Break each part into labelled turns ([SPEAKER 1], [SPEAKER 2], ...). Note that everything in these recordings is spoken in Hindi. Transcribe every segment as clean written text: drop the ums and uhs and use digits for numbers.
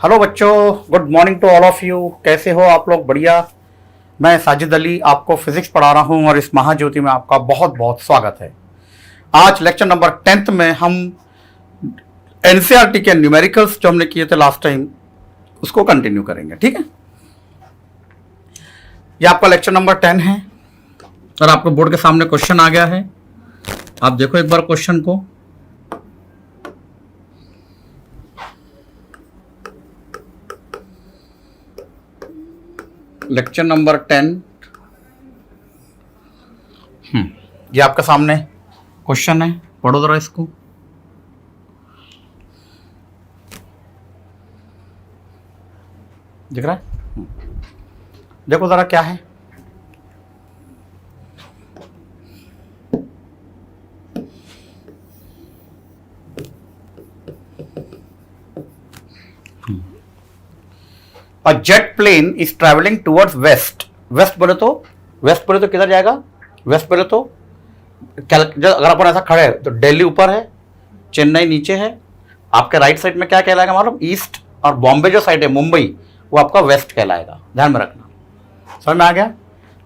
[SPEAKER 1] हेलो बच्चों, good morning to all of you. कैसे हो आप लोग? बढ़िया। मैं साजिद अली आपको फिजिक्स पढ़ा रहा हूं और इस महाज्योति में आपका बहुत बहुत स्वागत है। आज लेक्चर नंबर 10th में हम एनसीईआरटी के न्यूमेरिकल्स जो हमने किए थे लास्ट टाइम उसको कंटिन्यू करेंगे। ठीक है, ये आपका लेक्चर नंबर 10 है और आपको बोर्ड के सामने क्वेश्चन आ गया है। आप देखो एक बार क्वेश्चन को। लेक्चर नंबर 10, ये आपके सामने क्वेश्चन है, पढ़ो जरा इसको। दिख रहा है? देखो जरा क्या है। A jet plane is traveling towards west. West बोले तो किधर जाएगा? वेस्ट बोले तो अगर अपन ऐसा खड़े हैं तो दिल्ली ऊपर है, चेन्नई नीचे है, आपके राइट साइड में क्या कहलाएगा मालूम? ईस्ट। और बॉम्बे जो साइड है, मुंबई, वो आपका वेस्ट कहलाएगा। ध्यान में रखना। समझ में आ गया?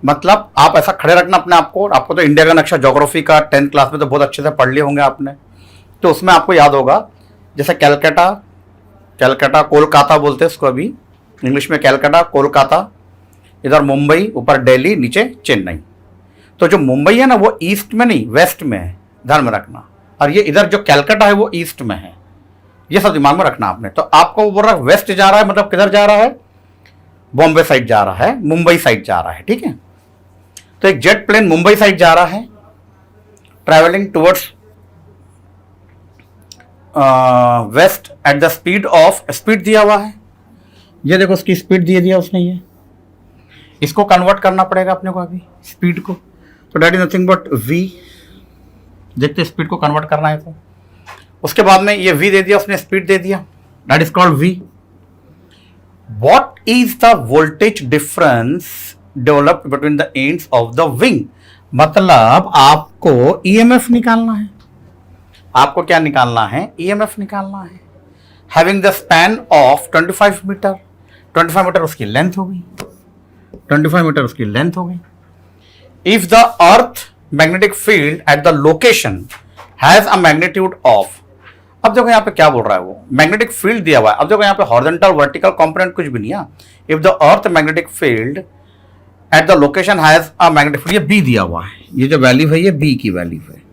[SPEAKER 1] मतलब आप ऐसा खड़े रखना अपने आप को। आपको तो इंडिया का नक्शा ज्योग्राफी का 10th क्लास में तो बहुत अच्छे से पढ़ लिए होंगे आपने, तो उसमें आपको याद होगा जैसे कैलकाटा कोलकाता बोलते हैं उसको, अभी इंग्लिश में कैलकाटा, कोलकाता, इधर मुंबई, ऊपर दिल्ली, नीचे चेन्नई। तो जो मुंबई है ना वो ईस्ट में नहीं वेस्ट में है, ध्यान में रखना। और ये इधर जो कैलकाटा है वो ईस्ट में है, ये सब दिमाग में रखना आपने। तो आपको वो बोल रहा है वेस्ट जा रहा है, मतलब किधर जा रहा है? बॉम्बे साइड जा रहा है, मुंबई साइड जा रहा है। ठीक है, तो एक जेट प्लेन मुंबई साइड जा रहा है, travelling towards waste at the speed of, speed दिया हुआ है, ये देखो उसकी स्पीड दे दिया उसने। ये इसको कन्वर्ट करना पड़ेगा अपने को अभी स्पीड को। तो that is nothing but v। देखते स्पीड को कन्वर्ट करना है तो उसके बाद में ये v दे दिया उसने, स्पीड दे दिया, that is called v। What is the voltage difference developed between the ends of the wing? मतलब आपको ईएमएफ निकालना है। आपको क्या निकालना है? ईएमएफ निकालना है। Having the span of 25 meter, 25 meter उसकी लेंथ हो गई, 25 मीटर उसकी लेंथ हो गई। If the earth magnetic field at the location has a magnitude of, अब देखो यहाँ पे क्या बोल रहा है वो, मैग्नेटिक फील्ड दिया हुआ है। अब देखो यहाँ पे हॉरिजॉन्टल वर्टिकल कंपोनेंट कुछ भी नहीं है। If the earth magnetic field at the location has a magnetic field, ये बी दिया हुआ है, ये जो वैल्यू है ये बी की वैल्यू है।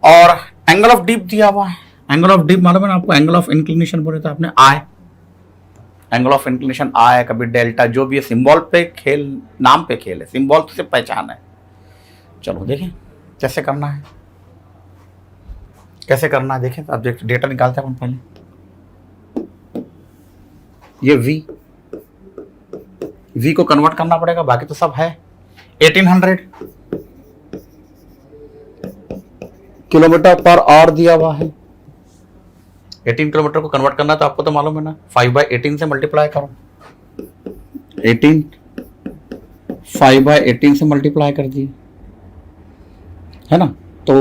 [SPEAKER 1] और एंगल ऑफ डीप दिया हुआ है। एंगल ऑफ डीप मालूम है ना आपको? एंगल ऑफ इंक्लिनेशन बोले तो आपने आई, एंगल ऑफ इंक्लिनेशन आई, कभी डेल्टा, जो भी है सिंबल पे खेल, नाम पे खेल है, सिंबल तो सिर्फ पहचान है। चलो देखें कैसे करना है, कैसे करना है देखें। अब डेटा निकालते हैं अपन पहले। ये v को कन्वर्ट करना पड़ेगा, बाकी तो सब है। 1800 किलोमीटर पर आवर दिया हुआ है। 18 किलोमीटर को कन्वर्ट करना तो आपको तो मालूम है ना, 5/18 से मल्टीप्लाई करो। 18 5/18 से मल्टीप्लाई कर दिए, है ना? तो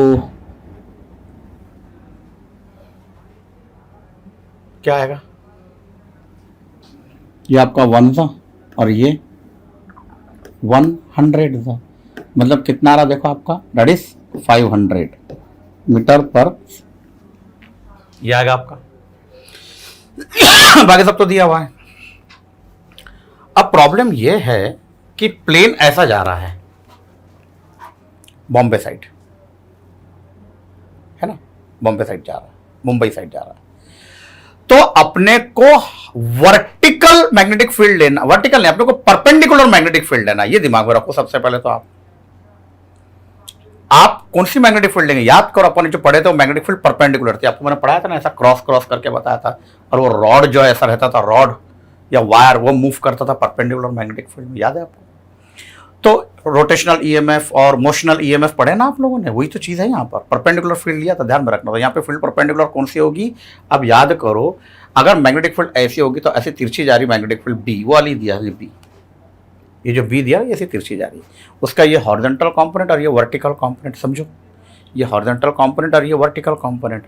[SPEAKER 1] क्या आएगा? ये आपका 1 था और ये 100 था, मतलब कितना आ रहा देखो आपका, दैट इज 500 मीटर पर, ये आएगा आपका। बाकी सब तो दिया हुआ है। अब प्रॉब्लम ये है कि प्लेन ऐसा जा रहा है बॉम्बे साइड, है ना? बॉम्बे साइड जा रहा है, मुंबई साइड जा रहा है। तो अपने को वर्टिकल मैग्नेटिक फील्ड लेना, वर्टिकल नहीं, अपने को परपेंडिकुलर मैग्नेटिक फील्ड लेना। ये दिमाग में रखो सबसे पहले। तो आप कौन सी मैग्नेटिक फील्ड लेंगे? याद करो अपन जो पढ़े थे वो मैग्नेटिक फील्ड परपेंडिकुलर थी। आपको मैंने पढ़ाया था ना, ऐसा क्रॉस करके बताया था। और वो रॉड जो ऐसा रहता था, रॉड या वायर, वो मूव करता था परपेंडिकुलर मैग्नेटिक फील्ड में, याद है आपको? तो रोटेशनल ईएमएफ और मोशनल ईएमएफ पढ़े ना आप लोगों ने, वही तो चीज़ है यहाँ पर। परपेंडिकुलर फील्ड लिया था, ध्यान में रखना। तो यहाँ पे फील्ड परपेंडिकुलर कौन सी होगी? अब याद करो, अगर मैग्नेटिक फील्ड ऐसी होगी तो ऐसी तिरछी जा रही मैग्नेटिक फील्ड बी, वो वाली दिया है बी, ये जो बी दिया ये ऐसी तिरछी जा रही है, उसका ये हॉरिजॉन्टल कंपोनेंट और ये वर्टिकल कंपोनेंट। समझो, ये हॉरिजॉन्टल कंपोनेंट और ये वर्टिकल कंपोनेंट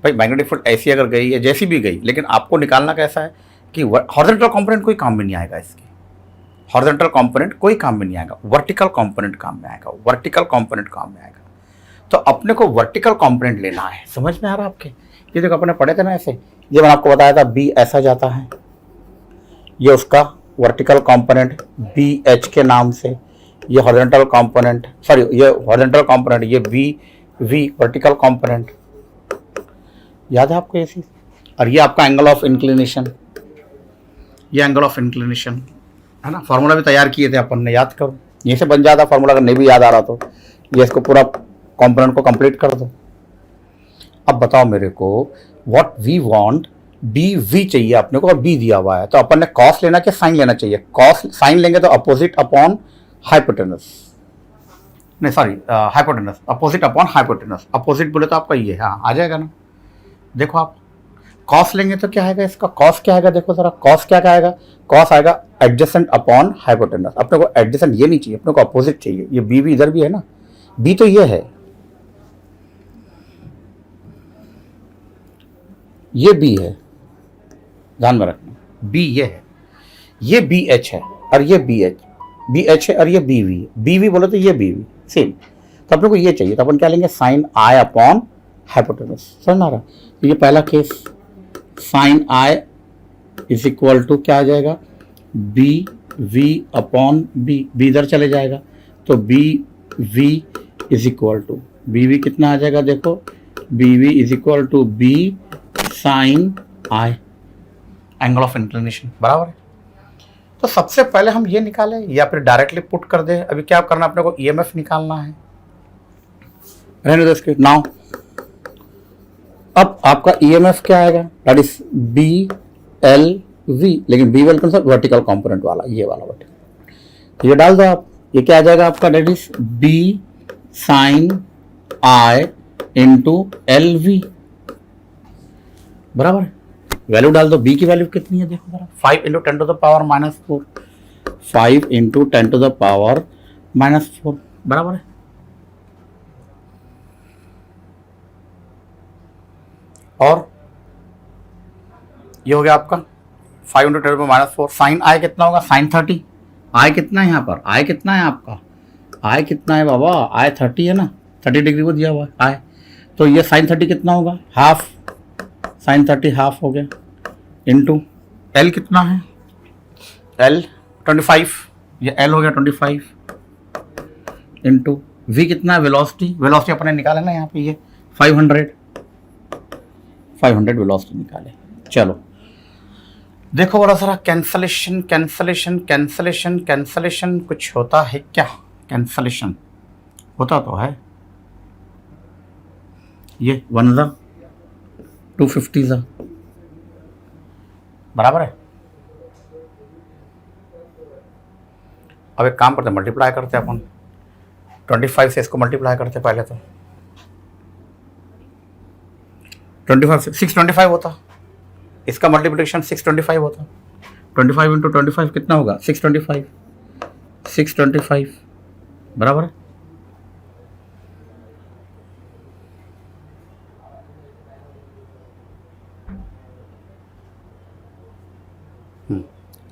[SPEAKER 1] भाई मैग्नेटिक फील्ड ऐसी अगर गई या जैसी भी गई, लेकिन आपको निकालना कैसा है कि हॉरिजॉन्टल कंपोनेंट कोई काम में नहीं आएगा, इसके हॉरिजॉन्टल कंपोनेंट कोई काम में नहीं आएगा, वर्टिकल कंपोनेंट काम में आएगा, वर्टिकल कंपोनेंट काम में आएगा। तो अपने को वर्टिकल कंपोनेंट लेना है, समझ में आ रहा है आपके? ये देखो अपने पढ़े थे ना ऐसे, ये मैंने आपको बताया था बी ऐसा जाता है, ये उसका वर्टिकल कंपोनेंट बी एच के नाम से, ये हॉरिजॉन्टल कंपोनेंट, सॉरी ये हॉरिजॉन्टल कंपोनेंट, ये वी वी वर्टिकल कंपोनेंट, याद है आपको ये चीज? और ये आपका एंगल ऑफ इंक्लिनेशन, ये एंगल ऑफ इंक्लिनेशन है ना। फॉर्मूला भी तैयार किए थे अपन ने, याद करो, यहीं से बन जाता फॉर्मूला, अगर नहीं भी याद आ रहा तो ये इसको पूरा कंपोनेंट को कंप्लीट कर दो। अब बताओ मेरे को, what we want, B V चाहिए अपने को और बी दिया हुआ है, तो अपन ने कॉस लेना कि साइन लेना चाहिए? कॉस, साइन लेंगे तो अपोजिट अपॉन हाइपोटेनस, नहीं sorry hypotenuse, opposite upon hypotenuse, opposite बोले तो आपका ये, हाँ आ जाएगा ना। देखो आप कॉस लेंगे तो क्या आएगा इसका, कॉस क्या आएगा देखो जरा, कॉस क्या आएगा, कॉस आएगा एडजेसेंट अपॉन हाइपोटेनस। अपने को एडजेसेंट ये नहीं चाहिए, अपने को अपोजिट चाहिए। ये बी भी इधर भी है ना, बी तो ये है, ये बी है, ध्यान में रखना, बी ये है, ये बी एच है और ये बी एच है और ये बी वी, बी वी बोले तो ये बी वी सेम। तो अपने को ये चाहिए, तो अपन क्या लेंगे, साइन आई अपॉन हाइपोटेनस, समझ आ रहा? तो ये पहला case, sine I is equal to क्या आ जाएगा, B V upon B, B इधर चले जाएगा तो B V is equal to, B V कितना आ जाएगा देखो, B V is equal to B sine I, angle of inclination, बराबर है। तो सबसे पहले हम ये निकालें या फिर डायरेक्टली पुट कर दे? अभी क्या करना, अपने को ईएमएफ निकालना है, रहने दो इसके नाउ। अब आपका ईएमएफ क्या आएगा, that is B L V, लेकिन बी वेल कौन सा, वर्टिकल कंपोनेंट वाला, ये वाला वर्टिकल, तो ये डाल दो आप, ये क्या आ जाएगा आपका, that is B sine I into L V, बराबर है। वैल्यू डाल दो, बी की वैल्यू कितनी है देखो जरा, 5 into 10 to the power -4, 5 into 10 to the power -4, बराबर है। और ये हो गया आपका 5 into 10 to the power -4, sine I कितना होगा, साइन 30, आई कितना है यहाँ पर, आई कितना है आपका, आई कितना है बाबा, आई 30 है ना, 30 डिग्री को दिया हुआ है आई, तो ये साइन 30 कितना होगा, हाफ, साइन 30 हाफ हो गया, इंटू एल कितना है, एल 25, ये एल हो गया 25, इंटू वी कितना है, वेलोसिटी, वेलोसिटी अपने निकाले ना यहाँ पे, ये 500 वेलोसिटी निकाले। चलो देखो बड़ा सारा कैंसलेशन कैंसलेशन कैंसलेशन कैंसलेशन, कुछ होता है क्या, कैंसलेशन होता तो है, ये 1 जा 250 जा, बराबर है। अब एक काम करते, मल्टीप्लाई करते अपन, 25 से इसको मल्टीप्लाई करते पहले, तो 25 से 625 होता, इसका मल्टीप्लिकेशन 625 होता, 25 इंटू 25 कितना होगा, 625 बराबर है।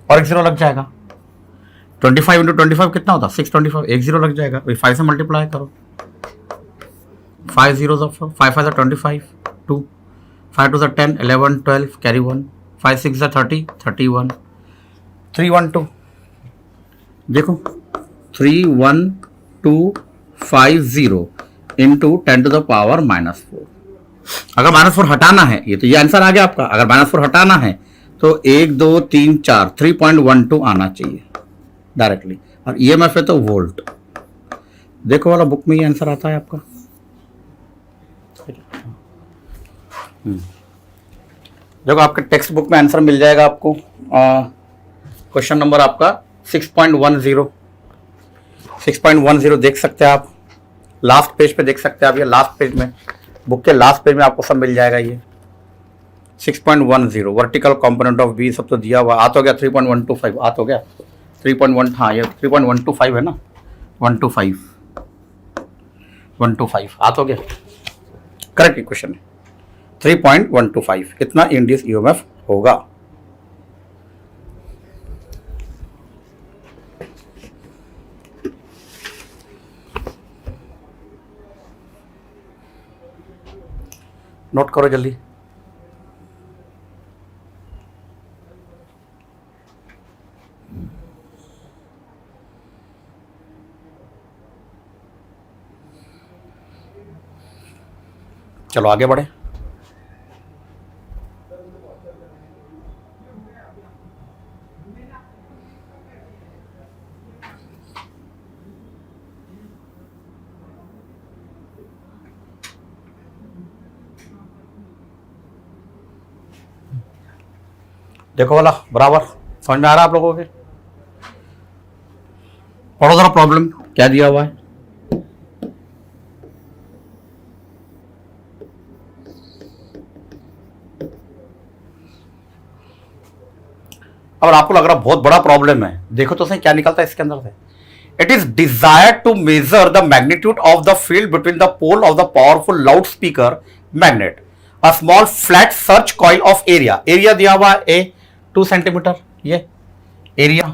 [SPEAKER 1] और एक 0 लग जाएगा, 25 इंटू 25 कितना होता, 625, एक 0 लग जाएगा, 5 से मल्टीप्लाई करो, 5 0 5 5 25, 2 5 2 10 11 12 कैरी 1, 5 6 30 31, 312, देखो 31250 इंटू 10 टू द पावर -4। अगर -4 हटाना है, ये तो ये आंसर आ गया आपका, अगर -4 हटाना है तो 1 2 3 4 3.12 आना चाहिए डायरेक्टली, और ईएमएफ है तो वोल्ट, देखो वाला बुक में ये आंसर आता है आपका। देखो आपके टेक्स्ट बुक में आंसर मिल जाएगा आपको, क्वेश्चन नंबर आपका 6.10 देख सकते हैं आप, लास्ट पेज पे देख सकते हैं आप, ये लास्ट पेज में, बुक के लास्ट पेज में आपको सब मिल जाएगा। ये 6.10 वर्टिकल कंपोनेंट ऑफ बी, सब तो दिया हुआ, आ तो गया 3.125, आ तो गया 3.1, हाँ ये 3.125 है ना, 125 आ तो गया, करेक्ट इक्वेशन है 3.125 कितना इंड्यूस ईएमएफ होगा। नोट करो जल्दी। चलो आगे बढ़े। देखो वाला बराबर समझ में आ रहा है आप लोगों के। पढ़ो जरा प्रॉब्लम क्या दिया हुआ है। अब आपको लग रहा बहुत बड़ा प्रॉब्लम है, देखो तो सही क्या निकलता है इसके अंदर से। It is desire to measure the magnitude of the field between the pole of the powerful loud speaker magnet a small flat search coil of area. Area दिया हुआ है 2 सेंटीमीटर। ये एरिया,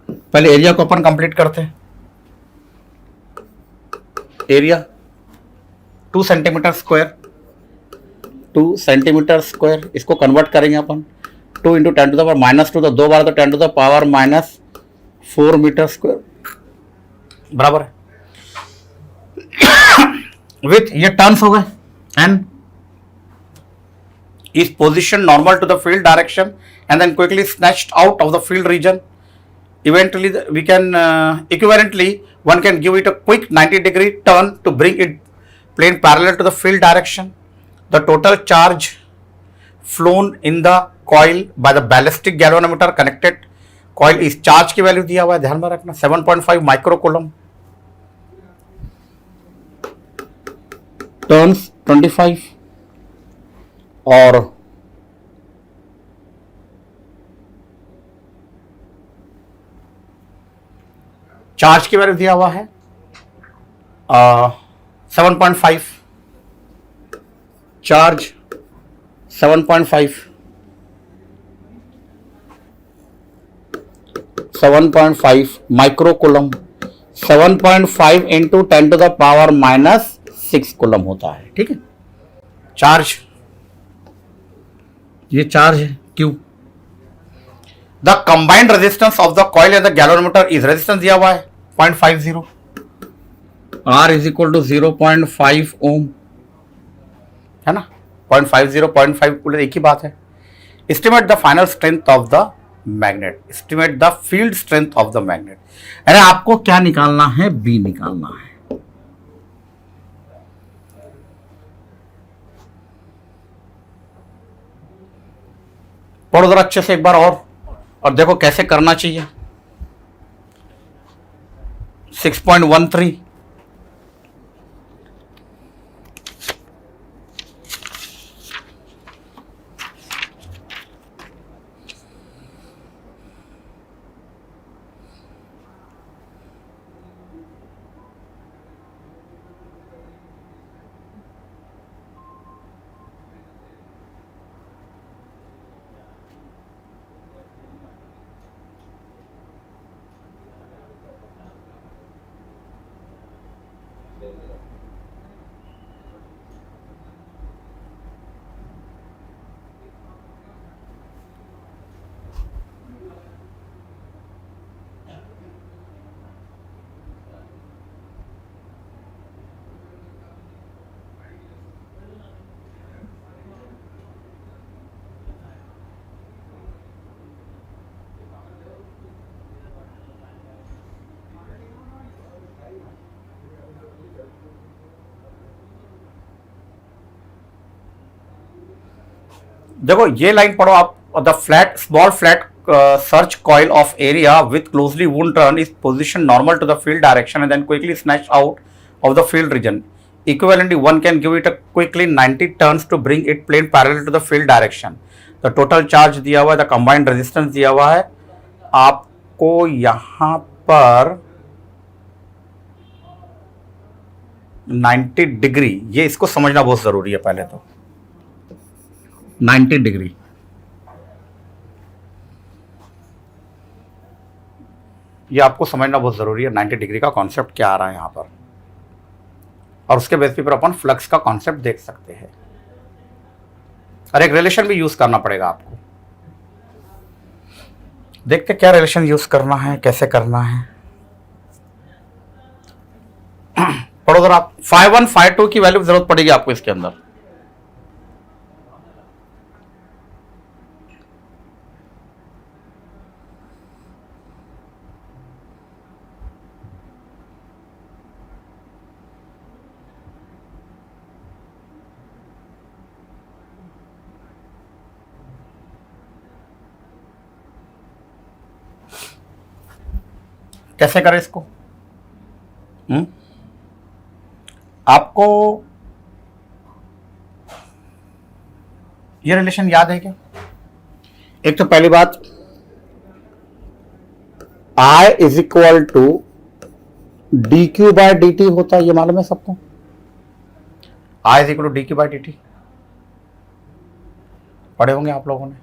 [SPEAKER 1] पहले एरिया को अपन कंप्लीट करते हैं। Area 2 centimeter square, 2 centimeter square, इसको कन्वर्ट करेंगे अपन 2 इंटू 10 टू द पावर -2, तो 2 बार तो 10 to the power -4 meter square बराबर है। विथ ये टर्न्स हो गए and is position normal to the field direction and then quickly snatched out of the field region. Eventually we can equivalently one can give it a quick 90-degree turn to bring it plane parallel to the field direction. The total charge flown in the coil by the ballistic galvanometer connected coil is charge की वैल्यू दिया हुआ है, ध्यान में रखना 7.5 माइक्रोकूलम, टर्न्स 25 और चार्ज की वैल्यू दिया हुआ है 7.5, charge 7.5 microcoulomb, 7.5 into 10 to the power -6 coulomb होता है। ठीक है, चार्ज, ये चार्ज है Q. The combined resistance of the coil and the galvanometer is, resistance दिया हुआ है 0.50, R is equal to 0.5 ohm, है ना, 0.50 एक ही बात है। Estimate the final strength of the magnet, estimate the field strength of the magnet. अरे आपको क्या निकालना है, बी निकालना है। पढ़ो जरा अच्छे से एक बार और देखो कैसे करना चाहिए। 6.13, देखो ये लाइन पढ़ो आप। The flat small flat search coil of area with closely wound turn is position normal to the field direction and then quickly snatch out of the field region. Equivalently, one can give it a quickly 90 turns to bring it plane parallel to the field direction. The total charge दिया हुआ है, the combined resistance दिया हुआ है आपको यहां पर 90 डिग्री। ये इसको समझना बहुत जरूरी है पहले तो। 90 डिग्री। ये आपको समझना बहुत जरूरी है, 90 डिग्री का कॉन्सेप्ट क्या आ रहा है यहाँ पर, और उसके बेसिस पर अपन फ्लक्स का कॉन्सेप्ट देख सकते हैं, और एक रिलेशन भी यूज करना पड़ेगा आपको। देखते क्या रिलेशन यूज करना है, कैसे करना है। पढ़ो जरा आप, φ1 φ2 की वैल्यू जरूरत पड़ेगी आपको इसके अंदर। कैसे करें इसको? आपको ये रिलेशन याद है क्या? एक तो पहली बात, I is equal to D Q by D T होता है, ये मालूम है सबको। I is equal to D Q by D T पढ़े होंगे आप लोगों ने।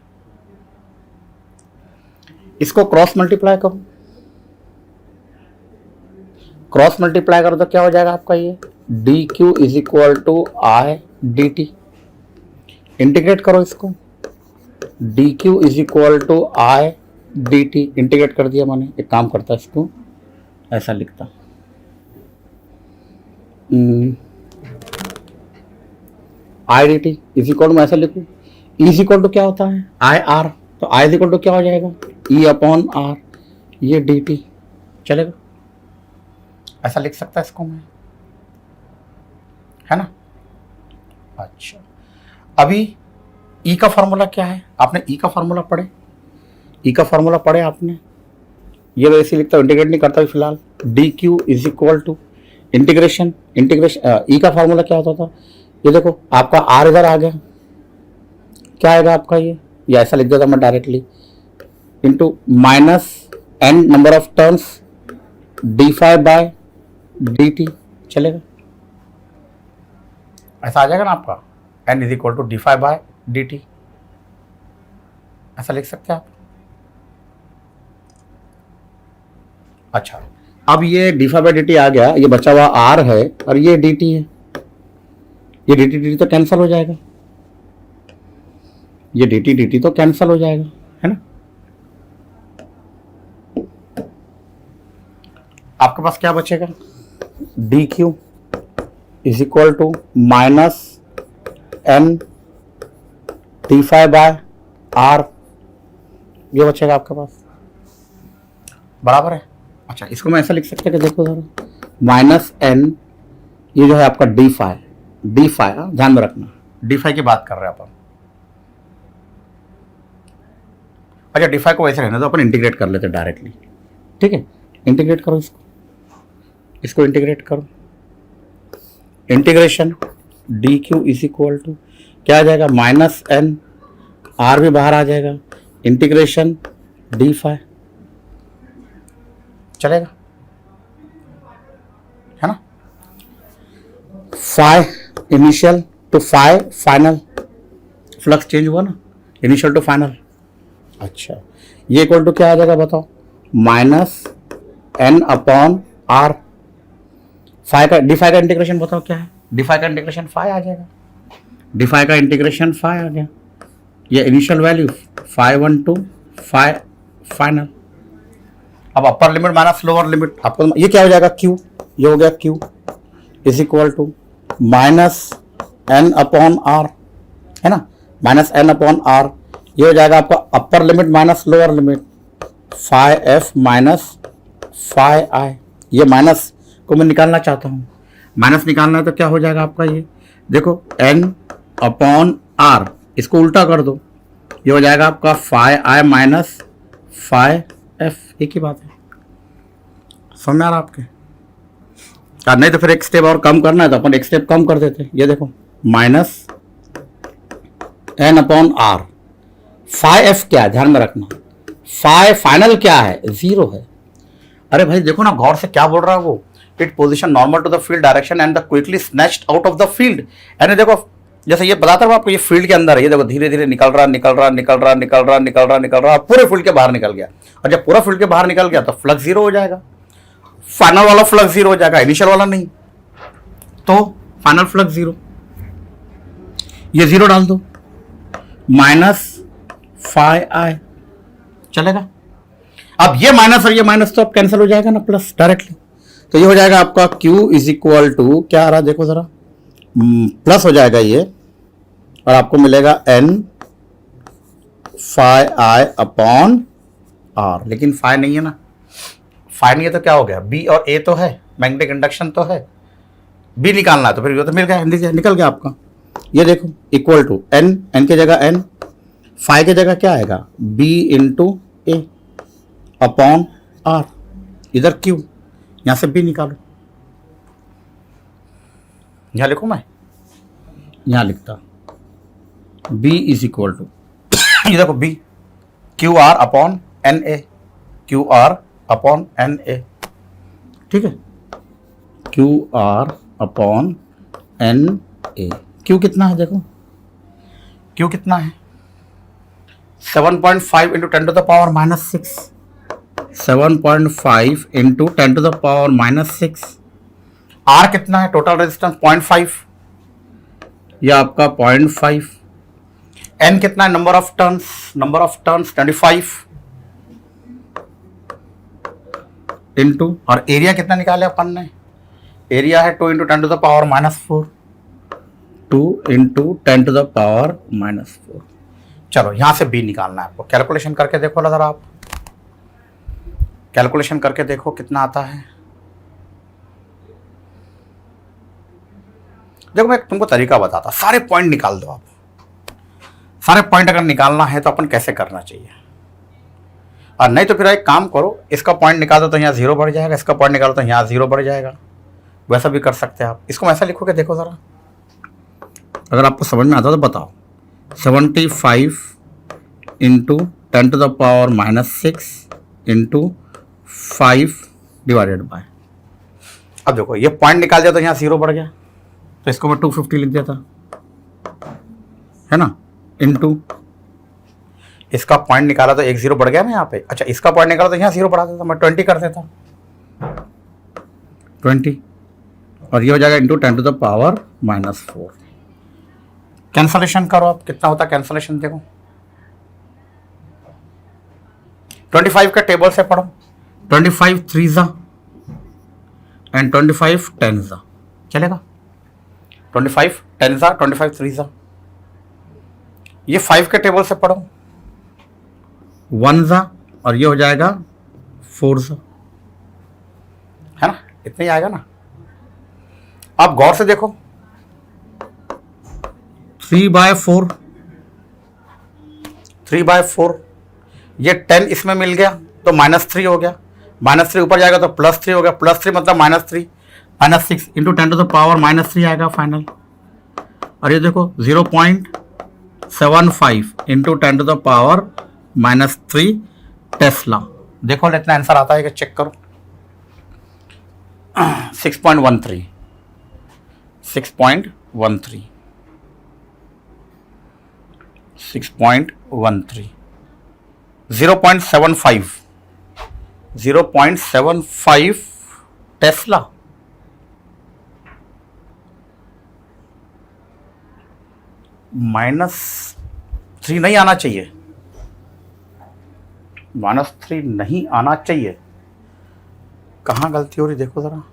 [SPEAKER 1] इसको क्रॉस मल्टीप्लाई करो, क्रॉस मल्टीप्लाई करो तो क्या हो जाएगा आपका, ये D Q is equal to I D T. Integrate करो इसको, D Q is equal to I D T. Integrate कर दिया मैंने। एक काम करता इसको ऐसा लिखता, I D T is equal to, ऐसा लिखूँ, इज इक्वल टू क्या होता है, आई आर, तो आई इज इक्वल टू क्या हो जाएगा, ई अपॉन आर, ये डी टी। चलेगा, ऐसा लिख सकता है इसको मैं, है ना। अच्छा, अभी ई का फॉर्मूला क्या है? आपने ई का फॉर्मूला पढ़े? ई का फॉर्मूला पढ़े आपने? ये वैसे लिखता हूँ, इंटीग्रेट नहीं करता फिलहाल। D Q is equal to integration, E का फॉर्मूला क्या होता था, ये देखो आपका आर इधर आ गया, क्या आएगा आपका, ये ऐसा लिख देता मैं directly, into minus N number of terms D five by D T. चलेगा, ऐसा आ जाएगा ना आपका, N is equal to D five by D T, ऐसा लिख सकते हैं आप। अच्छा, अब ये D five by D T आ गया, ये बचा हुआ आर है और ये डी टी है, ये डी टी तो कैंसिल हो जाएगा, ये डी टी तो कैंसिल हो जाएगा, है ना। आपके पास क्या बचेगा, D Q is equal to minus N D five by R, ये बचेगा आपके पास, बराबर है। अच्छा, इसको मैं ऐसा लिख सकता कि देखो जरा, माइनस एन, ये जो है आपका डी फाइव, ध्यान में रखना, डी फाइव की बात कर रहे हैं अपन। अच्छा, डी फाइव को वैसे रहने दो, अपन इंटीग्रेट कर लेते डायरेक्टली, ठीक है। इंटीग्रेट करो इसको इंटीग्रेट करो, integration D Q is equal to क्या आ जाएगा, माइनस एन, आर भी बाहर आ जाएगा, इंटीग्रेशन डी फाइव। चलेगा, है ना। Five initial to five final, flux change हुआ ना, इनिशियल टू फाइनल। अच्छा, ये इक्वल टू क्या आ जाएगा बताओ, minus N upon R. Five का डी फाइव का इंटीग्रेशन बताओ क्या है, डी फाइव का इंटीग्रेशन फाइव आ जाएगा, डी फाइव का इंटीग्रेशन फाइव आ गया, ये इनिशियल वैल्यू 512 5 फाइनल। अब upper limit minus lower limit, आपको ये क्या हो जाएगा, क्यू, ये हो गया Q is equal to minus N upon R, है ना, माइनस एन अपॉन आर, ये हो जाएगा आपका अपर limit minus lower limit 5f minus 5i। ये माइनस को मैं निकालना चाहता हूँ, माइनस निकालना है तो क्या हो जाएगा आपका, ये देखो n अपॉन r, इसको उल्टा कर दो, ये हो जाएगा आपका 5i माइनस 5f। एक ही बात है, समझ में आ रहा आपके? नहीं तो फिर एक स्टेप और कम करना है तो अपन एक स्टेप कम कर देते हैं। ये देखो minus N upon are, 5f क्या है ध्यान में रखना, 5 फाइनल क्या है, 0 है। अरे भाई देखो ना गौर से क्या बोल रहा है वो, it position normal to the field direction and the quickly snatched out of the field. यानी देखो जैसे ये बताता हूँ आपको, ये फील्ड के अंदर है, ये देखो धीरे धीरे निकल रहा पूरे फील्ड के बाहर निकल गया। और जब पूरा फील्ड के बाहर निकल गया तो फ्लक्स जीरो हो जाएगा, फाइनल वाला फ्लक्स जीरो हो जाएगा, इनिशियल वाला नहीं। तो फाइनल फ्लक्स जीरो, ये जीरो डाल दो, -φi चलेगा। अब ये माइनस और ये माइनस तो अब कैंसिल हो जाएगा ना, प्लस डायरेक्टली। तो ये हो जाएगा आपका Q इज इक्वल टू क्या आ रहा है देखो जरा, प्लस हो जाएगा ये, और आपको मिलेगा N φi अपॉन R। लेकिन फाई नहीं है ना, फाई नहीं है तो क्या हो गया, B और A तो है, मैग्नेटिक इंडक्शन तो है, B निकालना है तो फिर ये तो मिल गया, निकल गया आपका। ये देखो इक्वल टू N, N की जगह N, फाई की जगह क्या आएगा, B into A upon R, इधर Q, यहां से B निकालो। यहां लिखूं मैं, यहां लिखता B इज इक्वल टू ये देखो B QR upon NA, QR upon NA, ठीक है, QR अपॉन NA। Q कितना है देखो, Q कितना है 7.5 into 10 to the power -6, 7.5 into 10 to the power -6। R कितना है, टोटल रेजिस्टेंस 0.5, यह आपका 0.5। N कितना है, नंबर ऑफ टर्न्स 25 इंटू, और एरिया कितना निकाले अपन ने, एरिया है 2 into 10 to the power -4, 2 into 10 to the power -4। चलो यहां से B निकालना है आपको, कैलकुलेशन करके देखो जरा आप, कैलकुलेशन करके देखो कितना आता है। देखो मैं तुमको तरीका बताता, सारे पॉइंट निकाल दो आप। सारे पॉइंट अगर निकालना है तो अपन कैसे करना चाहिए, और नहीं तो फिर एक काम करो, इसका पॉइंट निकाल दो तो यहाँ 0 बढ़ जाएगा, इसका पॉइंट निकालो तो यहाँ 0 बढ़ जाएगा, वैसा भी कर सकते हैं आप। इसको ऐसा लिखोगे देखो ज़रा, अगर आपको समझ में आता तो बताओ। 75 into 10 to the power -6 into 5 divided by, अब देखो ये पॉइंट निकाल दिया तो यहाँ 0 बढ़ गया, तो इसको मैं 250 लिख देता, है ना, इंटू इसका पॉइंट निकाला तो 1 0 बढ़ गया ना यहाँ पे। अच्छा इसका पॉइंट निकाला तो यहाँ 0 बढ़ा देता, मैं 20 कर देता, 20, और ये हो जाएगा into 10 to the power -4। Cancellation करो आप, कितना होता है कैंसलेशन देखो, 25 का टेबल से पढ़ो, 25 3 एंड 25 10 चलेगा, 25 10 25 3 ये 5 के टेबल से पढ़ो, 1 और ये हो जाएगा 4 है ना, इतना ही आएगा ना। आप गौर से देखो 3/4, 3/4, ये 10 इसमें मिल गया तो -3 हो गया, -3 ऊपर जाएगा तो +3 हो गया, +3 मतलब -3, -6 इंटू 10 टू द पावर -3 आएगा फाइनल। और ये देखो 0.75 into 10 to the power -3 tesla. देखो इतना आंसर आता है कि चेक करो, 6.13, 6.13, 6.13, 0.75, 0.75 टेस्ला। -3 नहीं आना चाहिए, -3 नहीं आना चाहिए, कहाँ गलती हो रही देखो जरा,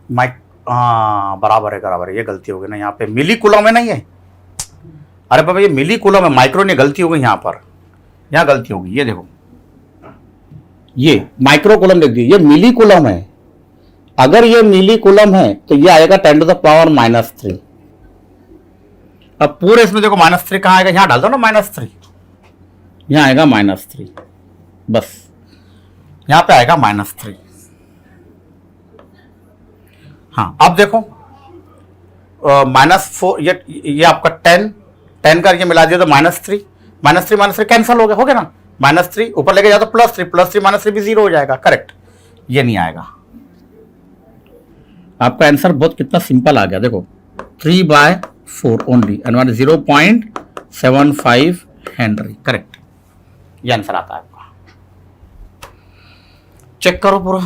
[SPEAKER 1] माइक, हाँ बराबर है, ये गलती हो गई ना यहाँ पे, मिली कूलम में नहीं है, अरे बाबा ये मिली कूलम है, माइक्रो ने गलती हो गई यहाँ पर, यहाँ गलती होगी, ये देखो ये माइक्रो कूलम लिख दी, ये मिली कूलम है, अगर ये मिली कूलम है तो ये आएगा 10 टू द पावर -3। अब पूरे इसमें देखो -3 कहाँ आएगा, यहाँ डाल दो ना -3, यहाँ आएगा -3, बस यहाँ पे आएगा -3। हाँ अब देखो -4, ये आपका 10 का ये मिला दिया तो -3, -3 कैंसिल हो गया ना, -3 ऊपर लेके जाओ तो +3, -3 भी 0 हो जाएगा, करेक्ट, ये नहीं आएगा। आपका आंसर बहुत कितना सिंपल आ गया देखो, 3/4 ओनली, एंड 0.75 हेनरी। करेक्ट, ये आंसर आता है आपका। चेक करो पूरा।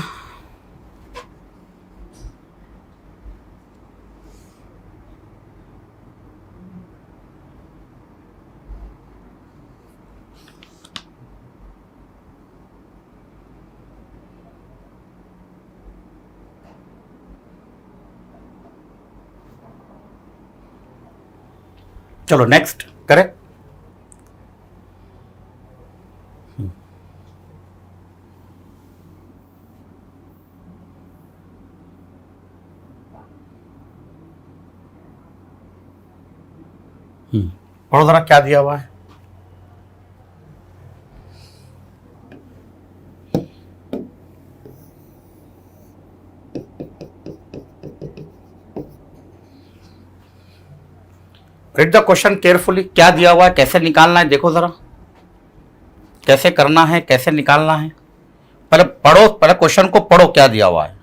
[SPEAKER 1] चलो नेक्स्ट करें। पढ़ो जरा क्या दिया हुआ है। Read the question carefully. क्या दिया हुआ है, कैसे निकालना है, देखो जरा कैसे करना है, कैसे निकालना है। पहले पढ़ो, पहले क्वेश्चन को पढ़ो क्या दिया हुआ है।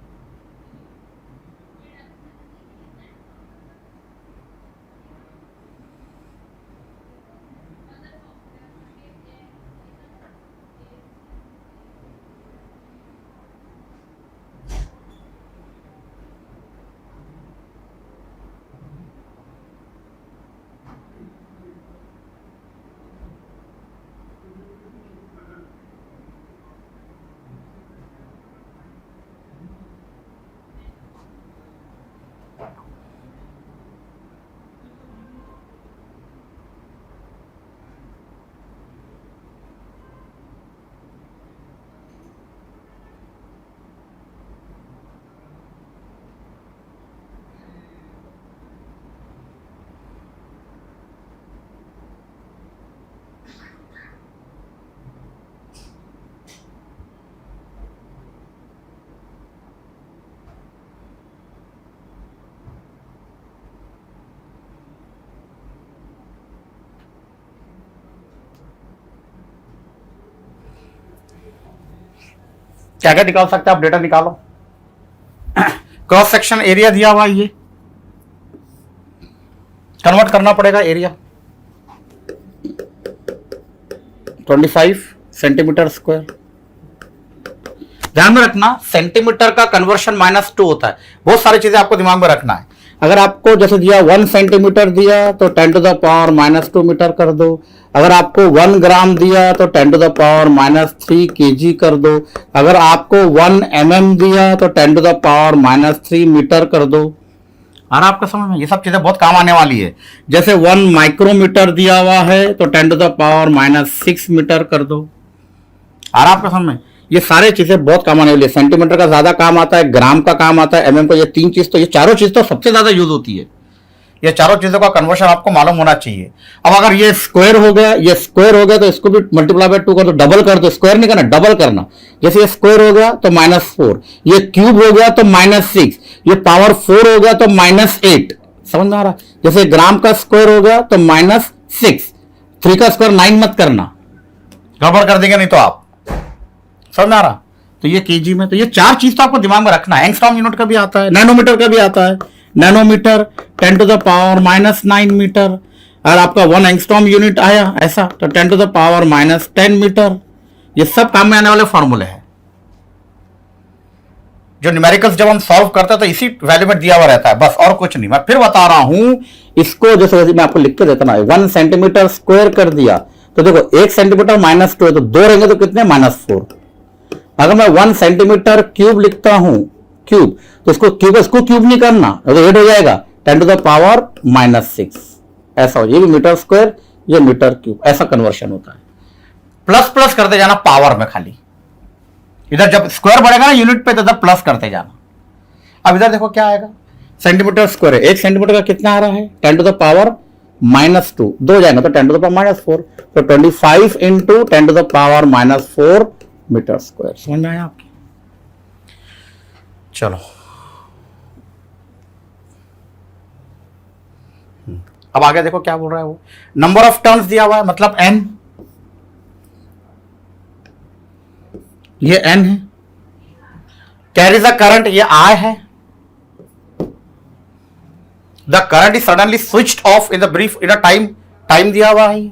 [SPEAKER 1] क्या क्या निकाल सकते हैं आप, डेटा निकालो। क्रॉस सेक्शन एरिया दिया हुआ है, ये कन्वर्ट करना पड़ेगा एरिया। 25 centimetre square. ध्यान में रखना सेंटीमीटर का कन्वर्शन -2 होता है। बहुत सारी चीजें आपको दिमाग में रखना है। अगर आपको जैसे दिया 1 सेंटीमीटर दिया तो 10⁻⁻² मीटर कर दो। अगर आपको 1 ग्राम दिया तो 10⁻³ kg कर दो। अगर आपको 1 mm दिया तो 10⁻³ मीटर कर दो। और आपका समझ में ये सब चीजें बहुत काम आने वाली है। जैसे 1 माइक्रोमीटर दिया हुआ है तो 10⁻⁻6 मीटर कर दो। और आपका समझ में ये सारे चीजें बहुत काम आने वाली है। सेंटीमीटर का ज्यादा काम आता है, ग्राम का काम आता है, mm का। ये 3 चीज तो, ये चारों चीज तो सबसे ज्यादा यूज होती है। ये चारों चीजों का कन्वर्शन आपको मालूम होना चाहिए। अब अगर ये स्क्वायर हो गया, ये स्क्वायर हो गया तो इसको भी मल्टीप्लाई बाय 2 कर दो, डबल कर दो। स्क्वायर नहीं करना, डबल करना। जैसे ये स्क्वायर हो गया तो -4, ये क्यूब हो गया तो -6, ये पावर 4 हो गया तो -8। समझ में आ रहा? जैसे ग्राम का स्क्वायर हो गया तो -6, 3 का स्क्वायर 9 मत करना, गड़बड़ कर देंगे नहीं तो आप। समझ में आ रहा? तो ये केजी में, तो ये 4 चीज तो आपको दिमाग में रखना है। एंगस्ट्रॉम यूनिट का भी आता है, नैनोमीटर का भी आता है। Nanometer 10⁻⁻9 meter. अगर आपका 1 एंगस्ट्रॉम यूनिट आया ऐसा तो 10⁻10 मीटर। ये सब काम में आने वाले फॉर्मूले हैं। जो न्यूमेरिकल्स जब हम सॉल्व करते हैं तो इसी वैल्यू में दिया हुआ रहता है, बस और कुछ नहीं। मैं फिर बता रहा हूं इसको, जैसे मैं आपको लिख के देता ना, 1 सेंटीमीटर स्क्वायर कर दिया तो देखो 1 सेंटीमीटर -2 है तो 2 रहेंगे तो कितने, -4। अगर मैं 1 सेंटीमीटर क्यूब लिखता हूं, क्यूब, तो इसको क्यूब नहीं करना, तो 8 हो जाएगा 10⁻6। ऐसा हो, ये भी मीटर स्क्वायर, ये मीटर क्यूब, ऐसा कन्वर्शन होता है। प्लस प्लस करते जाना पावर में, खाली इधर जब स्क्वायर बढ़ेगा ना यूनिट पे तो इधर प्लस करते जाना। अब इधर देखो क्या आएगा, सेंटीमीटर स्क्वायर है, 1 सेंटीमीटर का कितना आ रहा है, 10⁻⁻2, 2 जाएगा तो 10⁻⁻4, तो 25 × 10⁻⁻4 मीटर स्क्वायर। समझ में आया आपकी? चलो अब आगे देखो क्या बोल रहा है वो। नंबर ऑफ टर्न्स दिया हुआ है, मतलब n, ये n है। कैरीज अ करंट, ये I है। The current is suddenly switched off in the brief in a time, time दिया हुआ है,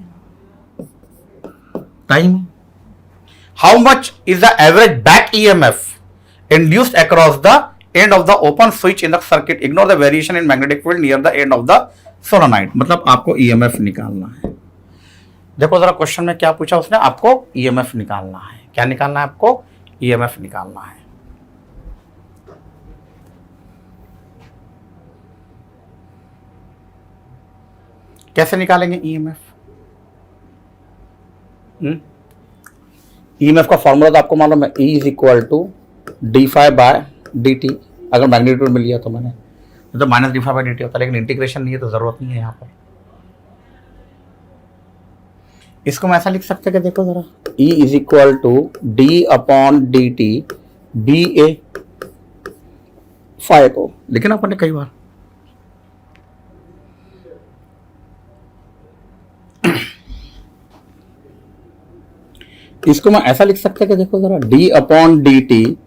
[SPEAKER 1] time. How much is the average back EMF induced across the end of the open switch in the circuit, ignore the variation in magnetic field near the end of the solenoid. मतलब आपको ईएमएफ निकालना है। देखो जरा क्वेश्चन में क्या पूछा उसने, आपको ईएमएफ निकालना है। क्या निकालना है आपको? ईएमएफ निकालना है। कैसे निकालेंगे ईएमएफ? ईएमएफ का फॉर्मूला तो आपको मालूम है, E is equal to D phi by D T. अगर मैग्नीट्यूड मिल गया तो मैंने तो minus D phi by D T होता है, लेकिन इंटीग्रेशन नहीं है तो जरूरत नहीं है यहाँ पर। इसको मैं ऐसा लिख सकते हैं कि देखो जरा, E is equal to D upon D T B A phi को लिखे ना अपन ने कई बार। इसको मैं ऐसा लिख सकता है कि देखो जरा, D upon D T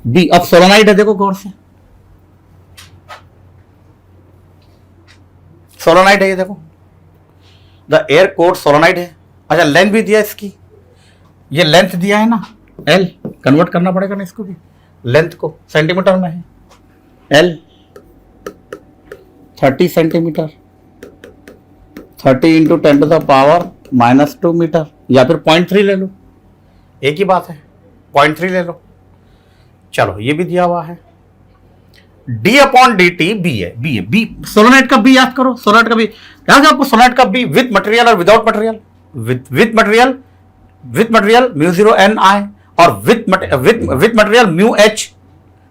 [SPEAKER 1] B. अब सोलेनोइड है, देखो गौर से, सोलेनोइड है ये देखो, द एयर कोर सोलेनोइड है। अच्छा लेंथ भी दिया इसकी, ये लेंथ दिया है ना L, कन्वर्ट करना पड़ेगा ना इसको भी, लेंथ को सेंटीमीटर में है, L 30 centimetre, 30 into 10 to the power -2 meter, या फिर 0.3 ले लो, एक ही बात है, 0.3 ले लो। चलो ये भी दिया हुआ है, D upon D T B है, बी है, बी सोलेनोइड का बी याद करो, सोलेनोइड का बी याद है आपको, सोलेनोइड का बी विथ मटेरियल और without material, with material mu 0 N I, और विथ मटेरियल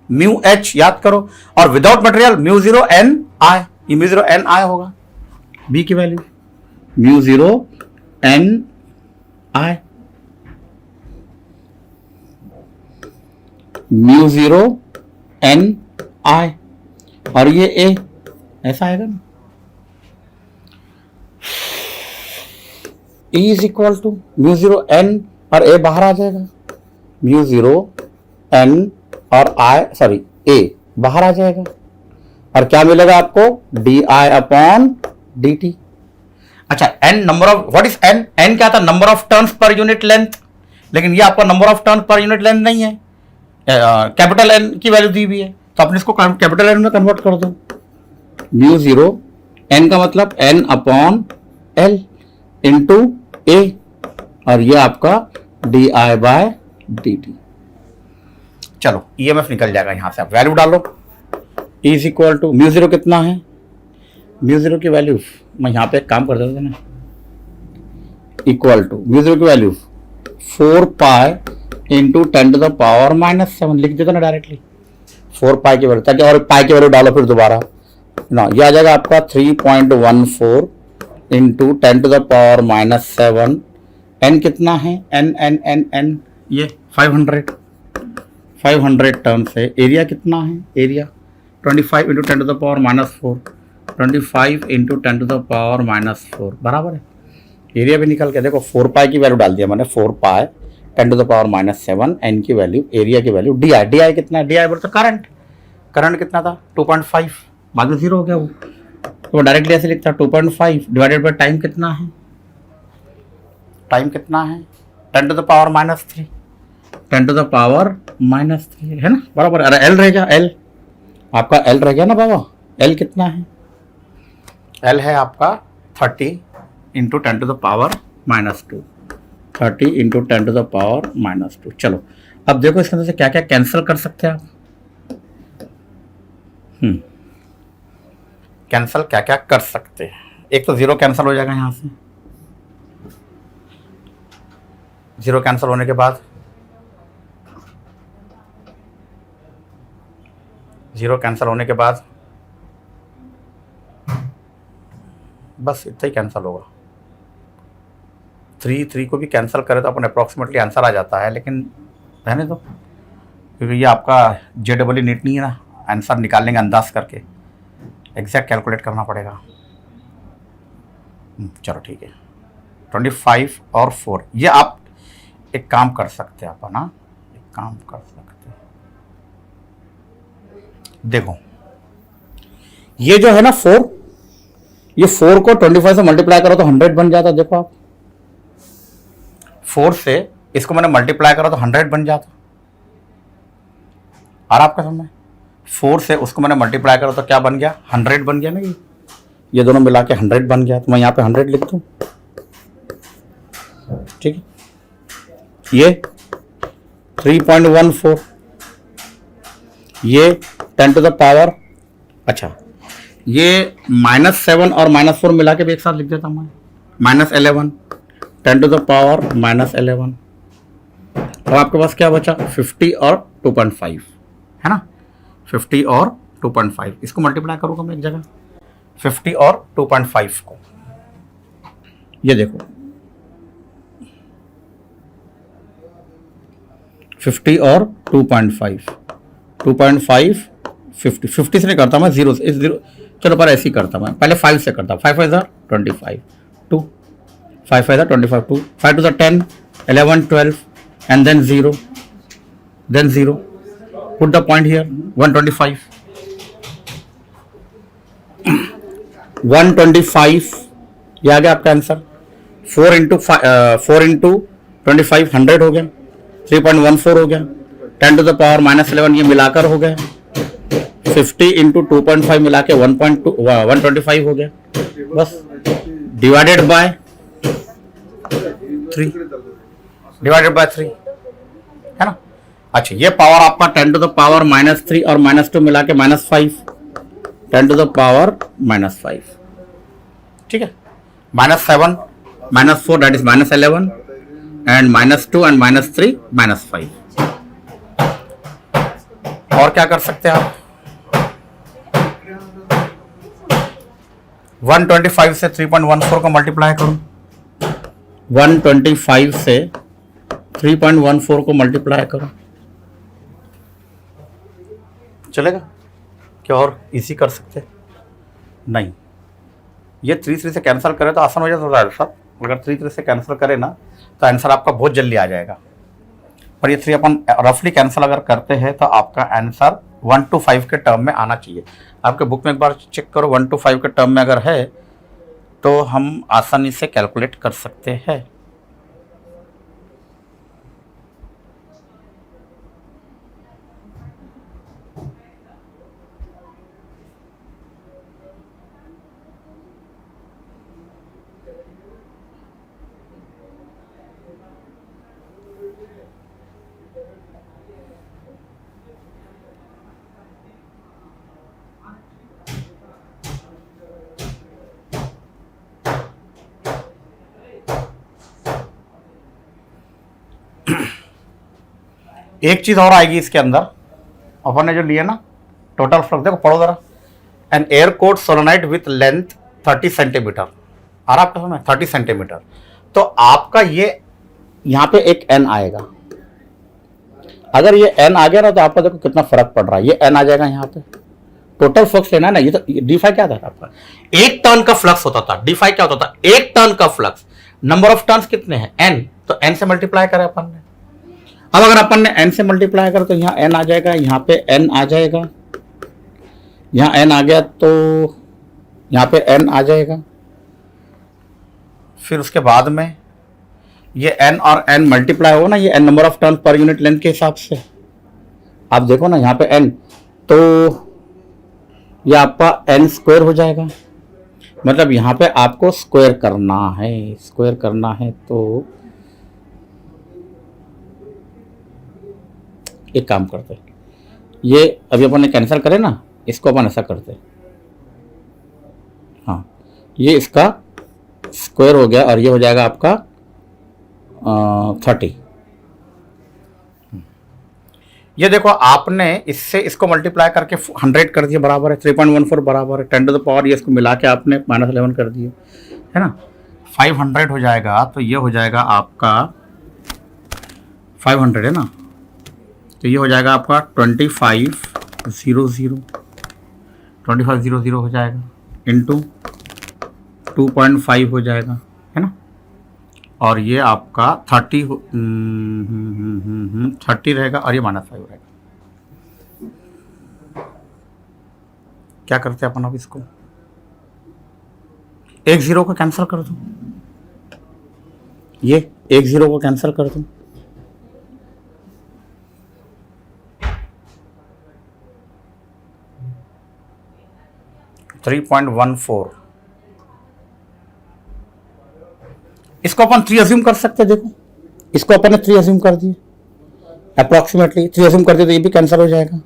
[SPEAKER 1] म्यू एच याद करो, और without material mu 0 N I, ये म्यू 0 एन आई होगा, बी की value mu 0 N I, mu 0 N I, और ये ए, ऐसा आएगा ना। E is equal to mu 0 N और ए बाहर आ जाएगा, म्यू 0 एन और आई सॉरी ए बाहर आ जाएगा, और क्या मिलेगा आपको? D I upon D T. अच्छा N number of, what is N? N क्या था? Number of turns per unit length, लेकिन ये आपका number of turn per unit length नहीं है, कैपिटल एन की वैल्यू दी हुई है, तो आपने इसको कैपिटल एन में कन्वर्ट कर दो। म्यू 0 एन का मतलब N upon L into A, और ये आपका D I by D T. चलो ईएमएफ निकल जाएगा, यहां से आप वैल्यू डालो, E is equal to mu 0 कितना है? म्यू 0 की वैल्यू मैं यहां पे एक काम कर देता ना, इक्वल टू म्यू 0 की value 4 pi into 10 to the power -7 लिख देता ना डायरेक्टली, 4 पाई की वैल्यू, ताकि और पाई की वैल्यू डालो फिर दोबारा ना, ये आ जाएगा आपका 3.14 into 10 to the power -7। N कितना है? एन एन एन एन ये 500 टर्म्स है। एरिया कितना है? Area 25 into 10 to the power -4, 25 into 10 to the power -4 बराबर है। एरिया भी निकल के देखो, 4 पाई की वैल्यू डाल दिया मैंने, 4 पाई 10 टू द पावर -7, एन की वैल्यू, एरिया की वैल्यू, डी आई कितना है? डी आई बोलते करंट कितना था? 2.5, बाद में 0 हो गया वो, तो डायरेक्टली ऐसे लिखता 2.5 डिवाइडेड बाय टाइम कितना है? टाइम कितना है? 10 to the power -3, 10 to the power -3 है ना बराबर। अरे एल रह गया, एल आपका एल रह गया ना बाबा, एल कितना है? एल है आपका 30 into 10 to the power -2, 30 into 10 to the power -2। चलो अब देखो इसके अंदर से क्या क्या कैंसिल कर सकते हैं आप, कैंसिल क्या क्या कर सकते हैं। एक तो 0 कैंसिल हो जाएगा यहां से, 0 कैंसिल होने के बाद 0 कैंसिल होने के बाद बस इतना ही कैंसिल होगा। 3 को भी कैंसिल करें तो अपन अप्रॉक्सीमेटली आंसर आ जाता है, लेकिन रहने दो, क्योंकि ये आपका JEE नीट नहीं है ना, आंसर निकालेंगे अंदाज करके, एग्जैक्ट कैलकुलेट करना पड़ेगा। चलो ठीक है, 25 और 4, ये आप एक काम कर सकते हैं अपन, ना एक काम कर सकते हैं, देखो ये जो है ना 4, ये 4 को 25 से मल्टीप्लाई करो तो 100 बन जाता, देखो आप 4 से इसको मैंने मल्टीप्लाई करा तो 100 बन जाता। और आपका समझ 4 से उसको मैंने मल्टीप्लाई करा तो क्या बन गया, 100 बन गया ना। ये दोनों मिला के 100 बन गया, तो मैं यहाँ पे 100 लिख दूँ, ठीक है। ये 3.14, ये 10 टू द पावर, अच्छा ये -7 और -4 मिला के भी एक साथ लिख देता हूँ मैं, -11, 10 टू द पावर -11। अब आपके पास क्या बचा, 50 और 2.5 है ना, 50 और 2.5, इसको मल्टीप्लाई करूँगा मैं एक जगह, 50 और 2.5 को, ये देखो 50 और 2.5, 50 50 से नहीं करता मैं, 0 से, इस 0 चलो पर ऐसे ही करता मैं, पहले 5 से करता, 5 5 25, 2 5 5 25, 2 5 to the 10 11 12 and then 0, put the point here, 125 ये आ गया आपका आंसर। 4 इंटू 25 100 हो गया, 3.14 हो गया, 10 टू द पावर -11 ये मिलाकर हो गया, 50 इंटू 2.5 मिला के 125 हो गया, बस डिवाइडेड बाय 3 है ना। अच्छा ये पावर आपका 10 टू द पावर -3 और -2 मिला के -5, 10 टू द पावर -5, ठीक है, -7 -4 दैट इज -11 एंड -2 एंड -3 -5। और क्या कर सकते हैं आप, 125 से 3.14 को मल्टीप्लाई करूं, 125 से 3.14 को मल्टीप्लाई करो, चलेगा क्या? और इसी कर सकते नहीं, ये 3 से कैंसिल करें तो आसान हो जाता है साहब, अगर 3 से कैंसिल करें ना तो आंसर आपका बहुत जल्दी आ जाएगा, पर ये 3 अपन रफली कैंसिल अगर करते हैं तो आपका आंसर 1 to 5 के टर्म में आना चाहिए। आपके बुक में एक बार चेक करो, 1 to 5 के टर्म में अगर है तो हम आसानी से कैलकुलेट कर सकते हैं। एक चीज और आएगी इसके अंदर, अपन ने जो लिया ना टोटल फ्लक्स, देखो पढ़ो जरा, an air cored solenoid with length 30 centimetre, आ रहा आपका समय 30 सेंटीमीटर, तो आपका ये यहाँ पे एक एन आएगा, अगर ये एन आ गया ना तो आपका देखो कितना फर्क पड़ रहा है, ये एन आ जाएगा यहाँ पे, टोटल फ्लक्स लेना है ना, ये तो डी5 क्या था आपका, एक टर्न का फ्लक्स होता था, डी5 क्या होता था, एक टर्न का फ्लक्स, नंबर ऑफ टर्न्स कितने हैं एन, तो एन से मल्टीप्लाई करें अपन ने। अब अगर अपन ने n से मल्टीप्लाई कर तो यहाँ n आ जाएगा, यहाँ पे n आ जाएगा, यहाँ n आ गया तो यहाँ पे n आ जाएगा, फिर उसके बाद में ये n और n मल्टीप्लाई होगा ना, ये n number of turn per unit length के हिसाब से, आप देखो ना यहाँ पे n, तो ये आपका n स्क्वायर हो जाएगा, मतलब यहाँ पे आपको स्क्वायर करना है, तो एक काम करते हैं, ये अभी अपन ने कैंसिल करे ना, इसको अपन ऐसा करते हैं, हाँ ये इसका स्क्वायर हो गया और ये हो जाएगा आपका 30। ये देखो आपने इससे इसको मल्टीप्लाई करके 100 कर दिया, बराबर है 3.14 बराबर है 10 टू द पावर, ये इसको मिला के आपने -11 कर दिया है ना, 500 हो जाएगा, तो ये हो जाएगा आपका 500 है ना, तो ये हो जाएगा आपका 2500 हो जाएगा इंटू 2.5 हो जाएगा है ना, और ये आपका 30 रहेगा और ये -5 रहेगा। क्या करते हैं अपन अब इसको, एक जीरो को कैंसिल कर दूं, ये एक जीरो को कैंसिल कर दूं, $3.14, इसको अपन 3 अज्यूम कर सकते हैं। देखो इसको अपन ने 3 अज्यूम कर दिए, अप्रॉक्सीमेटली 3 अज्यूम कर दिए तो ये भी कैंसिल हो जाएगा।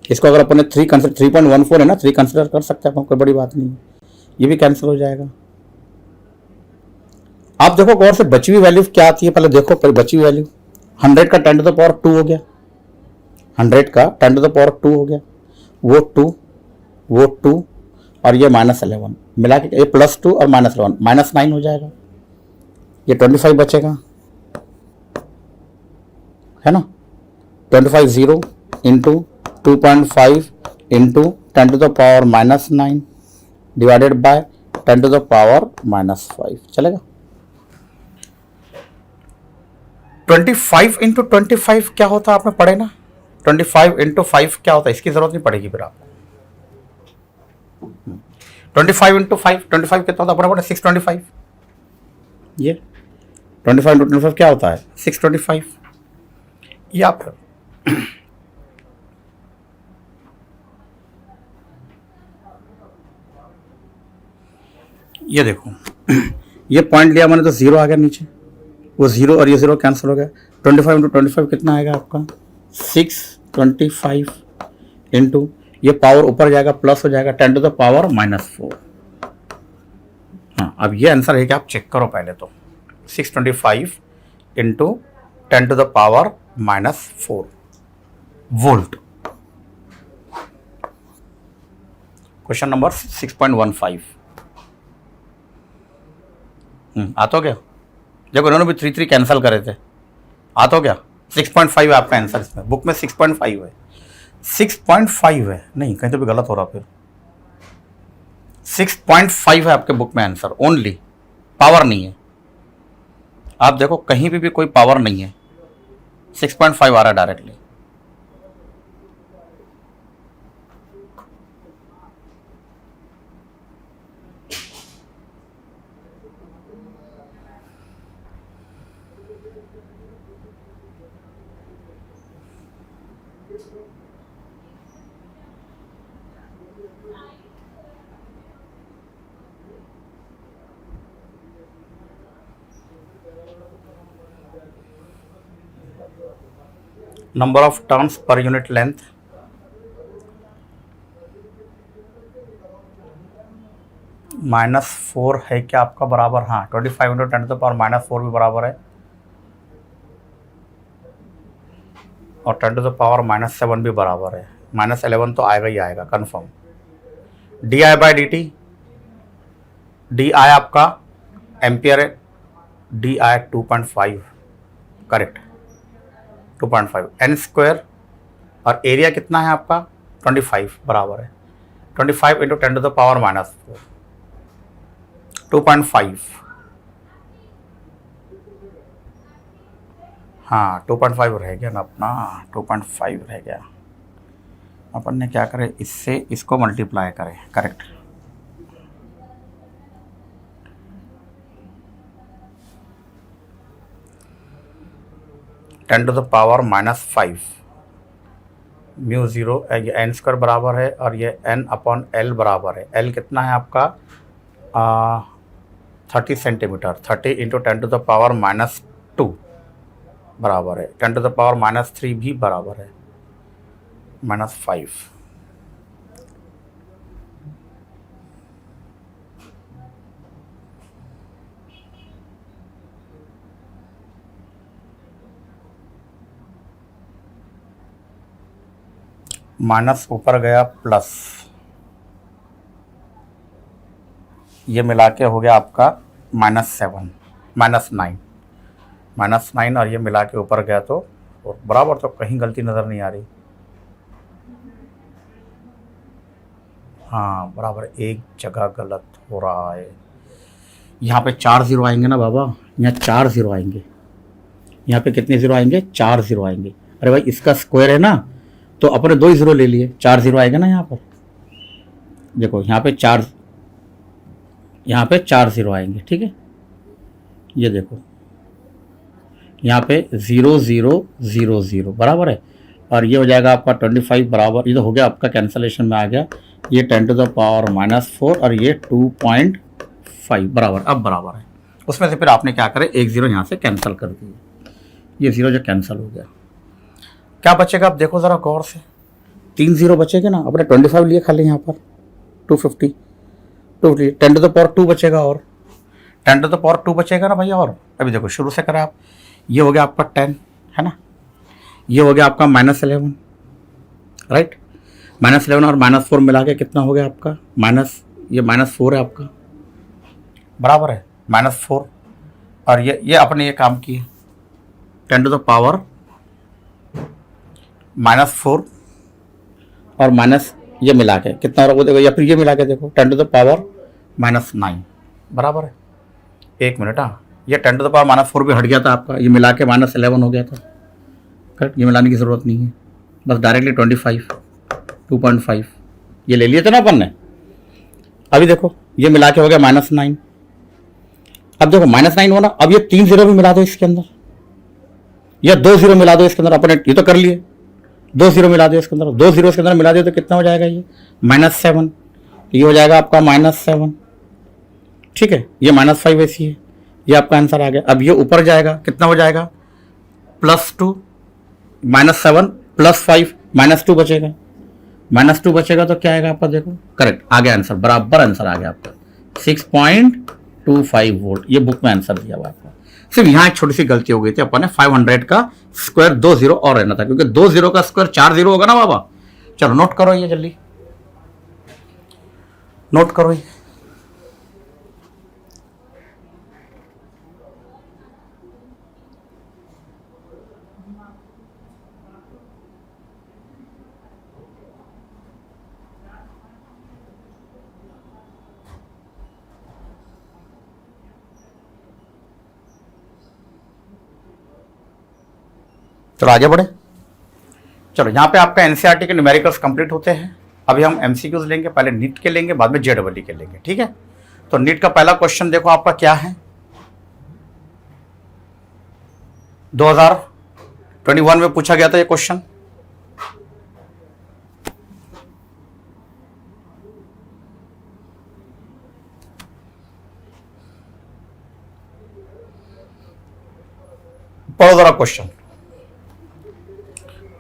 [SPEAKER 1] इसको अगर अपन ने 3.14 है ना, 3 कंसिडर कर सकते हैं अपन, कोई बड़ी बात नहीं है, ये भी कैंसिल हो जाएगा। आप देखो गौर से बची हुई वैल्यू क्या आती है, पहले देखो पहले बची हुई वैल्यू 100 का 10 टू द पावर 2 हो गया, 100 का 10 टू द पावर 2 हो गया, वो 2 और ये -11 मिला के ये +2 और -11 -9 हो जाएगा, ये 25 बचेगा, है ना। 25 0 into 2.5 into 10 to the power -9 divided by 10 to the power -5 चलेगा। 25 इंटू 25 क्या होता है आपने पढ़े ना, 25 इंटू 5 क्या होता है, इसकी जरूरत नहीं पड़ेगी फिर आपको। 25 इंटू 5 25 कितना होता है, अपने 625, ये 25 इंटू 25 क्या होता है 625, या फिर ये देखो ये पॉइंट लिया मैंने तो 0 आ गया नीचे, वो 0 और ये 0 कैंसिल हो गया। 25 इंटू 25 कितना आएगा आपका 625 इंटू ये पावर ऊपर जाएगा प्लस हो जाएगा 10 टू द पावर -4। हाँ अब ये आंसर है कि आप चेक करो पहले तो 625 into 10 to the power -4 volt. Question number 6.15 आ तो गया, देखो उन्होंने भी 3 कैंसिल करे थे, आ तो गया 6.5 है आपका आंसर, इसमें बुक में 6.5 है, 6.5 है, नहीं कहीं तो भी गलत हो रहा फिर, 6.5 है आपके बुक में आंसर, ओनली पावर नहीं है। आप देखो कहीं भी कोई पावर नहीं है, 6.5 आ रहा है directly. Number of turns per unit length, -4 है क्या आपका बराबर, हाँ 25 इंटू 10 टू द पावर -4 भी बराबर है, और 10 टू द पावर -7 भी बराबर है, -11 तो आएगा ही आएगा कंफर्म। di/dt, di आपका एम्पियर है, di 2.5 करेक्ट 2.5 n स्क्वायर, और एरिया कितना है आपका 25 बराबर है 25 इंटू 10 टू द पावर -4 2.5, हाँ 2.5 रह गया ना अपना, 2.5 रह गया, अपन ने क्या करे इससे इसको मल्टीप्लाई करें, correct. Ten to the power -5 mu 0 ये n स्क्वायर बराबर है, और ये n/L बराबर है, L कितना है आपका 30 centimetre, 30 into 10 to the power -2 बराबर है, 10 टू द पावर -3 भी बराबर है -5। माइनस ऊपर गया प्लस, ये मिला के हो गया आपका -7 -9 और ये मिला के ऊपर गया तो बराबर, तो कहीं गलती नज़र नहीं आ रही, हाँ बराबर, एक जगह गलत हो रहा है। यहाँ पे 4 0 आएंगे ना बाबा, यहाँ 4 0 आएंगे, यहाँ पे कितने 0 आएंगे 4 0 आएंगे। अरे भाई इसका स्क्वायर है ना, तो अपने 2 0 ले लिए, 4 0 आएगा ना यहाँ पर, देखो यहाँ पे 4 यहाँ पे 4 0 आएंगे, ठीक है। ये देखो यहाँ पे 0 0 0 0 बराबर है, और ये हो जाएगा आपका 25 बराबर, ये तो हो गया आपका कैंसलेशन में आ गया। ये 10⁻⁻4 और ये 2.5 बराबर, अब बराबर है। उसमें से फिर आपने क्या करे, एक 0 यहाँ से कैंसिल कर दिए, ये 0 जो कैंसिल हो गया, क्या बचेगा अब देखो ज़रा गौर से, 3 0 बचेगा ना। अपने 25 लिए खाली यहाँ पर 250 10⁻2 बचेगा, और 10⁻2 बचेगा ना भैया। और अभी देखो शुरू से करें आप, ये हो गया आपका 10 है ना, ये हो गया आपका -11 राइट, -11 और -4 मिला के कितना हो गया आपका ये -4 है आपका, बराबर है -4, और ये अपने ये काम किए 10⁻⁻4 और माइनस ये मिला के कितना हो देखो, या फिर ये मिला के देखो 10⁻⁻9 बराबर है। एक मिनट, हाँ ये 10⁻⁻4 भी हट गया था आपका, ये मिला के -11 हो गया था, करेक्ट। ये मिलाने की ज़रूरत नहीं है, बस डायरेक्टली 25 2.5 ये ले लिए थे ना अपन ने। अभी देखो ये मिला के हो गया -9, अब देखो -9 होना, अब ये 3 0 भी मिला दो इसके अंदर, या 2 0 मिला दो इसके अंदर, अपने ये तो कर लिए, 2 0 मिला दो इसके अंदर, 2 0 इसके अंदर मिला दो तो कितना हो जाएगा, ये -7, ये हो जाएगा आपका -7, ठीक है। ये -5 ऐसी है, ये आपका आंसर आ गया। अब ये ऊपर जाएगा, कितना हो जाएगा +2, -7 +5 -2 बचेगा, -2 बचेगा तो क्या आएगा आपका, देखो करेक्ट आ गया आंसर, बराबर आंसर आ गया आपका 6.25 वोल्ट, ये बुक में आंसर दिया हुआ आपका। सिर्फ यहाँ एक छोटी सी गलती हो गई थी, अपन ने 500 का स्क्वायर 2 0 और रहना था, क्योंकि 2 0 का स्क्वायर 4 0 होगा ना बाबा। चलो नोट करो ये, जल्दी नोट करो ये। चलो आगे बढ़े। चलो यहाँ पे आपका एनसीईआरटी के न्यूमेरिकल्स कंप्लीट होते हैं। अभी हम एमसीक्यूज लेंगे, पहले नीट के लेंगे, बाद में जेडबलई के लेंगे, ठीक है। तो नीट का पहला क्वेश्चन देखो आपका क्या है, 2021 में पूछा गया था ये क्वेश्चन। पढ़ो जरा question.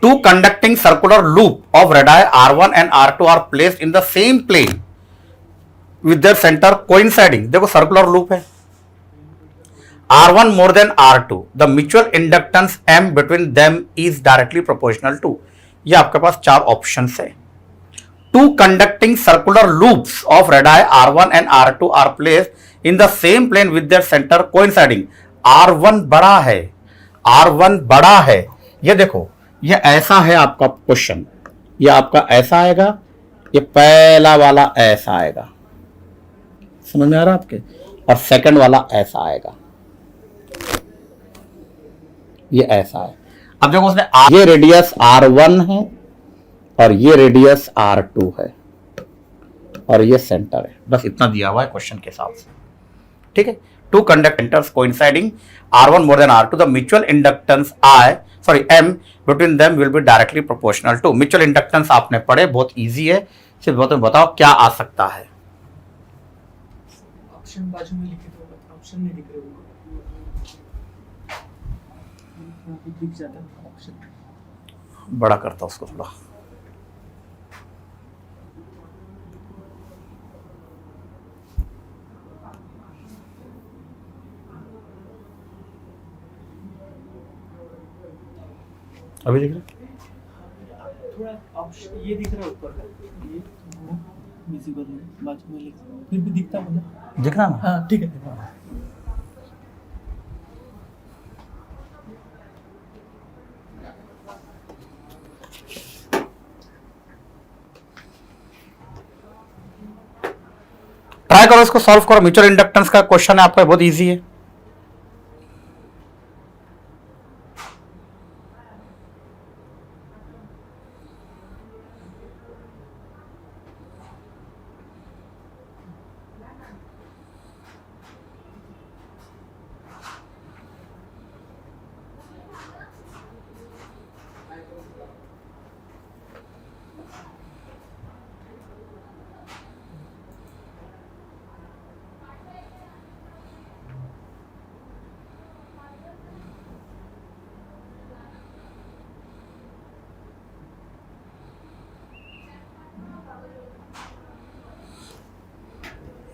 [SPEAKER 1] Two conducting circular loop of radii R1 and R2 are placed in the same plane with their center coinciding. देखो सर्कुलर लूप है, R1 more than R2, the mutual inductance M between them is directly proportional to, ये आपके पास 4 ऑप्शंस है। Two conducting circular loops of radii R1 and R2 are placed in the same plane with their center coinciding. R1 बड़ा है, R1 बड़ा है, ये देखो ये ऐसा है आपका क्वेश्चन, ये आपका ऐसा आएगा, ये पहला वाला ऐसा आएगा, समझ में आ रहा है आपके, और सेकंड वाला ऐसा आएगा, ये ऐसा है। अब देखो उसने ये रेडियस R1 है और ये रेडियस R2 है और ये सेंटर है, बस इतना दिया हुआ है क्वेश्चन के हिसाब से, ठीक है। Two conductors coinciding R1 more than R2, the mutual inductance M between them will be directly proportional to। Mutual inductance आपने पढ़े, बहुत इजी है, सिर्फ बताओ क्या आ सकता है।
[SPEAKER 2] ऑप्शन बाजू में लिखे तो ऑप्शन नहीं दिख रहे होगा, दिख जाता है ऑप्शन।
[SPEAKER 1] बड़ा करता उसको थोड़ा, अभी दिख रहा,
[SPEAKER 2] थोड़ा ऑप्शन ये दिख रहा है ऊपर का, ये विजिबल है, बाजू में लिख फिर भी दिखता है ना,
[SPEAKER 1] दिख रहा ना,
[SPEAKER 2] हाँ ठीक है।
[SPEAKER 1] ट्राई करो इसको सॉल्व करो। म्यूचुअल इंडक्टेंस का क्वेश्चन है आपका, बहुत इजी है।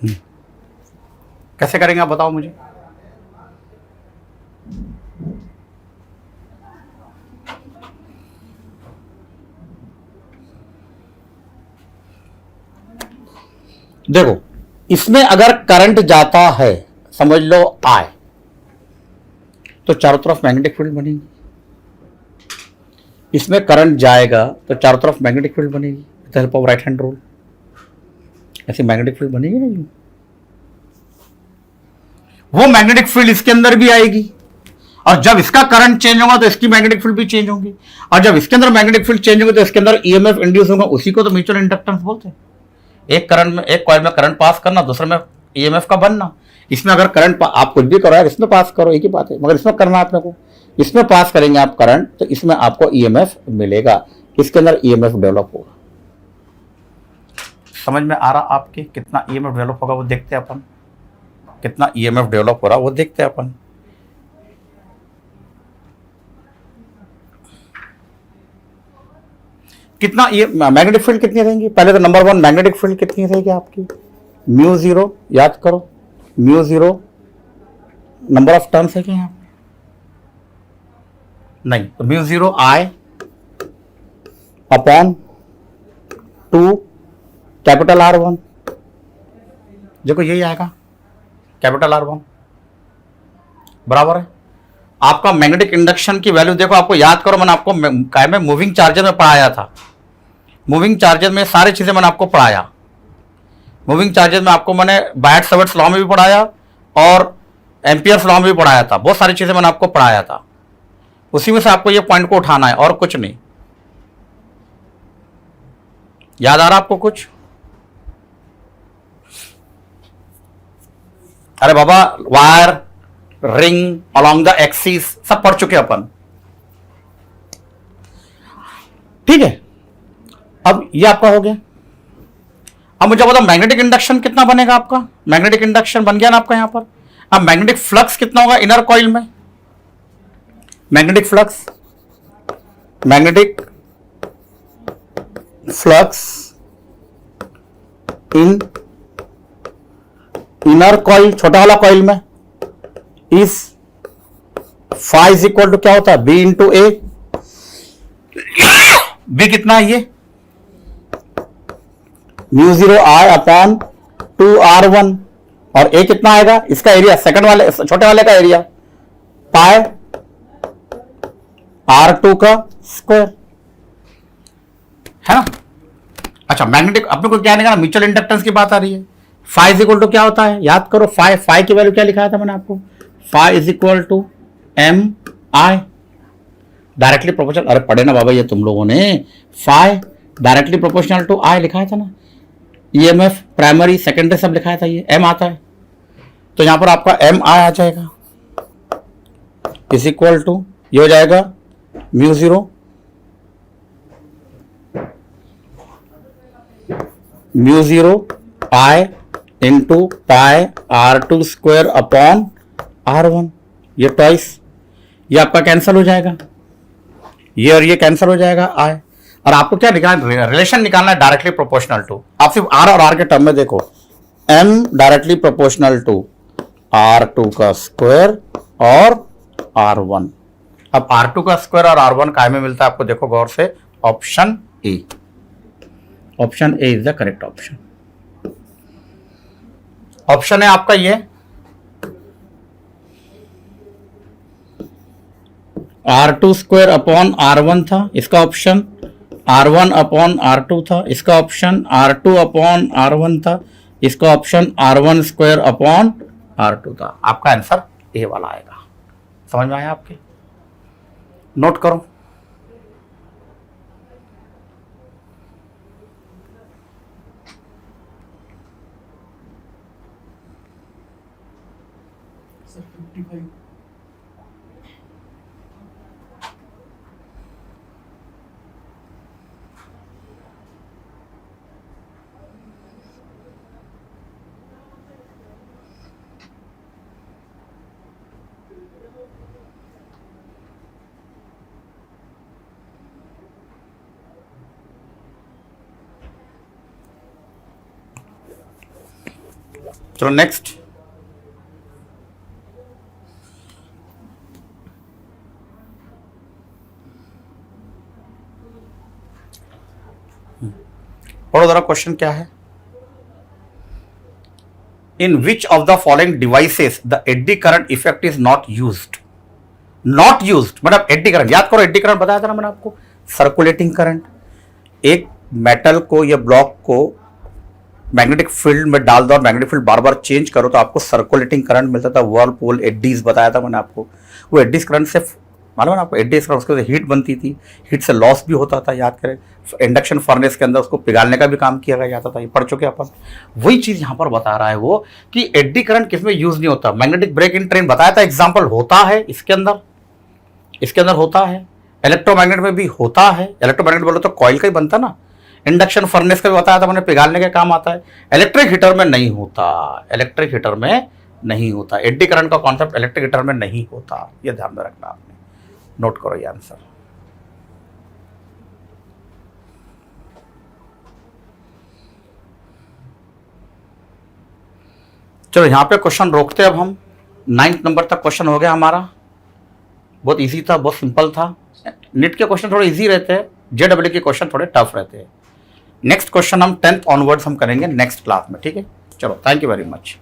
[SPEAKER 1] कैसे करेंगे आप बताओ मुझे। देखो इसमें अगर करंट जाता है, समझ लो I, तो चारों तरफ मैग्नेटिक फील्ड बनेगी। इसमें करंट जाएगा तो चारों तरफ मैग्नेटिक फील्ड बनेगी with help of right hand rule. ऐसी मैग्नेटिक फील्ड बनेगी नहीं, वो मैग्नेटिक फील्ड इसके अंदर भी आएगी, और जब इसका करंट चेंज होगा तो इसकी मैग्नेटिक फील्ड भी चेंज होगी, और जब इसके अंदर मैग्नेटिक फील्ड चेंज होगी तो इसके अंदर ईएमएफ इंड्यूस होगा। उसी को तो म्यूचुअल इंडक्टेंस बोलते हैं। एक करंट में, एक कॉइल में करंट पास करना, दूसरे में ईएमएफ का बनना। इसमें अगर करंट आप कुछ भी करो यार, इसमें पास करो, एक ही बात है, मगर इसमें करना आपने को, इसमें पास करेंगे आप करंट तो इसमें आपको ईएमएफ मिलेगा, इसके अंदर ईएमएफ डेवलप होगा। समझ में आ रहा आपके कितना ईएमएफ डेवलप होगा वो देखते हैं अपन, कितना ईएमएफ डेवलप हो रहा वो देखते हैं अपन। कितना ये मैग्नेटिक फील्ड कितनी रहेंगी, पहले तो नंबर 1 मैग्नेटिक फील्ड कितनी रहेगी आपकी, म्यू जीरो, याद करो mu zero number of turns है क्या यहाँ पे, नहीं, तो mu zero I upon 2 capital R1, देखो यही आएगा कैपिटल R1 बराबर है। आपका मैग्नेटिक इंडक्शन की वैल्यू देखो, आपको याद करो, मैंने आपको काय में मूविंग चार्जर में पढ़ाया था। मूविंग चार्जर में सारी चीजें मैंने आपको पढ़ाया। मूविंग चार्जर में आपको मैंने बायट-सवर्ट्स लॉ में भी पढ़ाया और एम्पियर्स लॉ में भी पढ़ाया था। बहुत सारी चीजें मैंने आपको पढ़ाया था, उसी में से आपको ये पॉइंट को उठाना है और कुछ नहीं। याद आ रहा आपको कुछ? अरे बाबा, wire, ring, along the axis सब पढ़ चुके अपन, ठीक है। अब ये आपका हो गया। अब मुझे बताओ मैग्नेटिक इंडक्शन कितना बनेगा आपका। मैग्नेटिक इंडक्शन बन गया ना आपका यहां पर। अब मैग्नेटिक फ्लक्स कितना होगा इनर कॉइल में, magnetic flux, magnetic flux in inner coil, छोटा वाला कॉइल में, इस फाई इज इक्वल टू क्या होता है, बी इंटू ए। बी कितना है ये, mu zero I upon 2R1, और ए कितना आएगा, इसका एरिया, सेकंड वाले छोटे वाले का एरिया, पाई R2 का स्क्वायर, है ना। अच्छा, मैग्नेटिक अपने को क्या निकालना, म्यूचुअल इंडक्टेंस की बात आ रही है। फाई इज इक्वल टू क्या होता है, याद करो, फाई की वैल्यू क्या लिखाया था मैंने आपको, phi is equal to M I, directly proportional. अरे पढ़े ना बाबा ये तुम लोगों ने, phi directly proportional to I लिखाया था ना। ईएमएफ प्राइमरी सेकेंडरी सब लिखाया था, ये एम आता है, तो यहां पर आपका एम आई आ जाएगा इज इक्वल टू, ये हो जाएगा mu zero I into pi R2 square upon R1, ये ट्वाइस, ये आपका कैंसिल हो जाएगा, ये और ये कैंसिल हो जाएगा I। और आपको क्या निकालना, रिलेशन निकालना है डायरेक्टली प्रोपोर्शनल टू। आप सिर्फ R और R के टर्म में देखो, M directly proportional to R2 का स्क्वायर और R1। अब R2 का स्क्वायर और R1 काय में मिलता है आपको, देखो गौर से, option A. Option A is the correct option. Option है आपका ये, R2 स्क्वायर अपॉन R1 था, इसका ऑप्शन R1 अपॉन R2 था, इसका ऑप्शन R2 अपॉन R1 था, इसका option R1 square upon R2 था। आपका आंसर ए वाला आएगा। समझ में आया आपके, नोट करो।
[SPEAKER 2] सर 55
[SPEAKER 1] हाँ चलो नेक्स्ट। पढ़ो जरा क्वेश्चन क्या है। In which of the following devices the eddy current effect is not used. Not used मतलब एडी करंट, याद करो एडी करंट बताया था ना मैंने आपको, सर्कुलेटिंग करंट। एक मेटल को या ब्लॉक को मैग्नेटिक फील्ड में डाल दो और मैग्नेटिक फील्ड बार बार चेंज करो तो आपको सर्कुलेटिंग करंट मिलता था, वर्लपूल एडीज बताया था मैंने आपको। वो एडीज करंट से मालूम है ना आपको, एडीज करंट उसके हीट बनती थी, हीट से लॉस भी होता था, याद करें। इंडक्शन फर्नेस के अंदर उसको पिघालने का भी काम किया जाता था, ये पढ़ चुके अपन। वही चीज यहां पर बता रहा है वो कि एडी करंट किसमें यूज नहीं होता। मैग्नेटिक ब्रेक इन ट्रेन बताया था एग्जाम्पल, होता है इसके अंदर होता है। इलेक्ट्रोमैग्नेट में भी होता है, इलेक्ट्रोमैग्नेट बोलो तो कॉइल का ही बनता ना। इंडक्शन फर्नेस का भी बताया था मैंने, पिघालने के काम आता है। इलेक्ट्रिक हीटर में नहीं होता, इलेक्ट्रिक हीटर में नहीं होता। एडी करंट का कॉन्सेप्ट इलेक्ट्रिक हीटर में नहीं होता, यह ध्यान में रखना आपने। नोट करो ये आंसर। चलो यहां पे क्वेश्चन रोकते अब हम। 9th नंबर तक क्वेश्चन हो गया हमारा, बहुत इजी था, बहुत सिंपल था। नीट के क्वेश्चन थोड़े इजी रहते हैं, जेडब्ल्यू के क्वेश्चन थोड़े टफ रहते हैं। नेक्स्ट क्वेश्चन हम 10th ऑनवर्ड्स हम करेंगे नेक्स्ट क्लास में, ठीक है। चलो थैंक यू वेरी मच।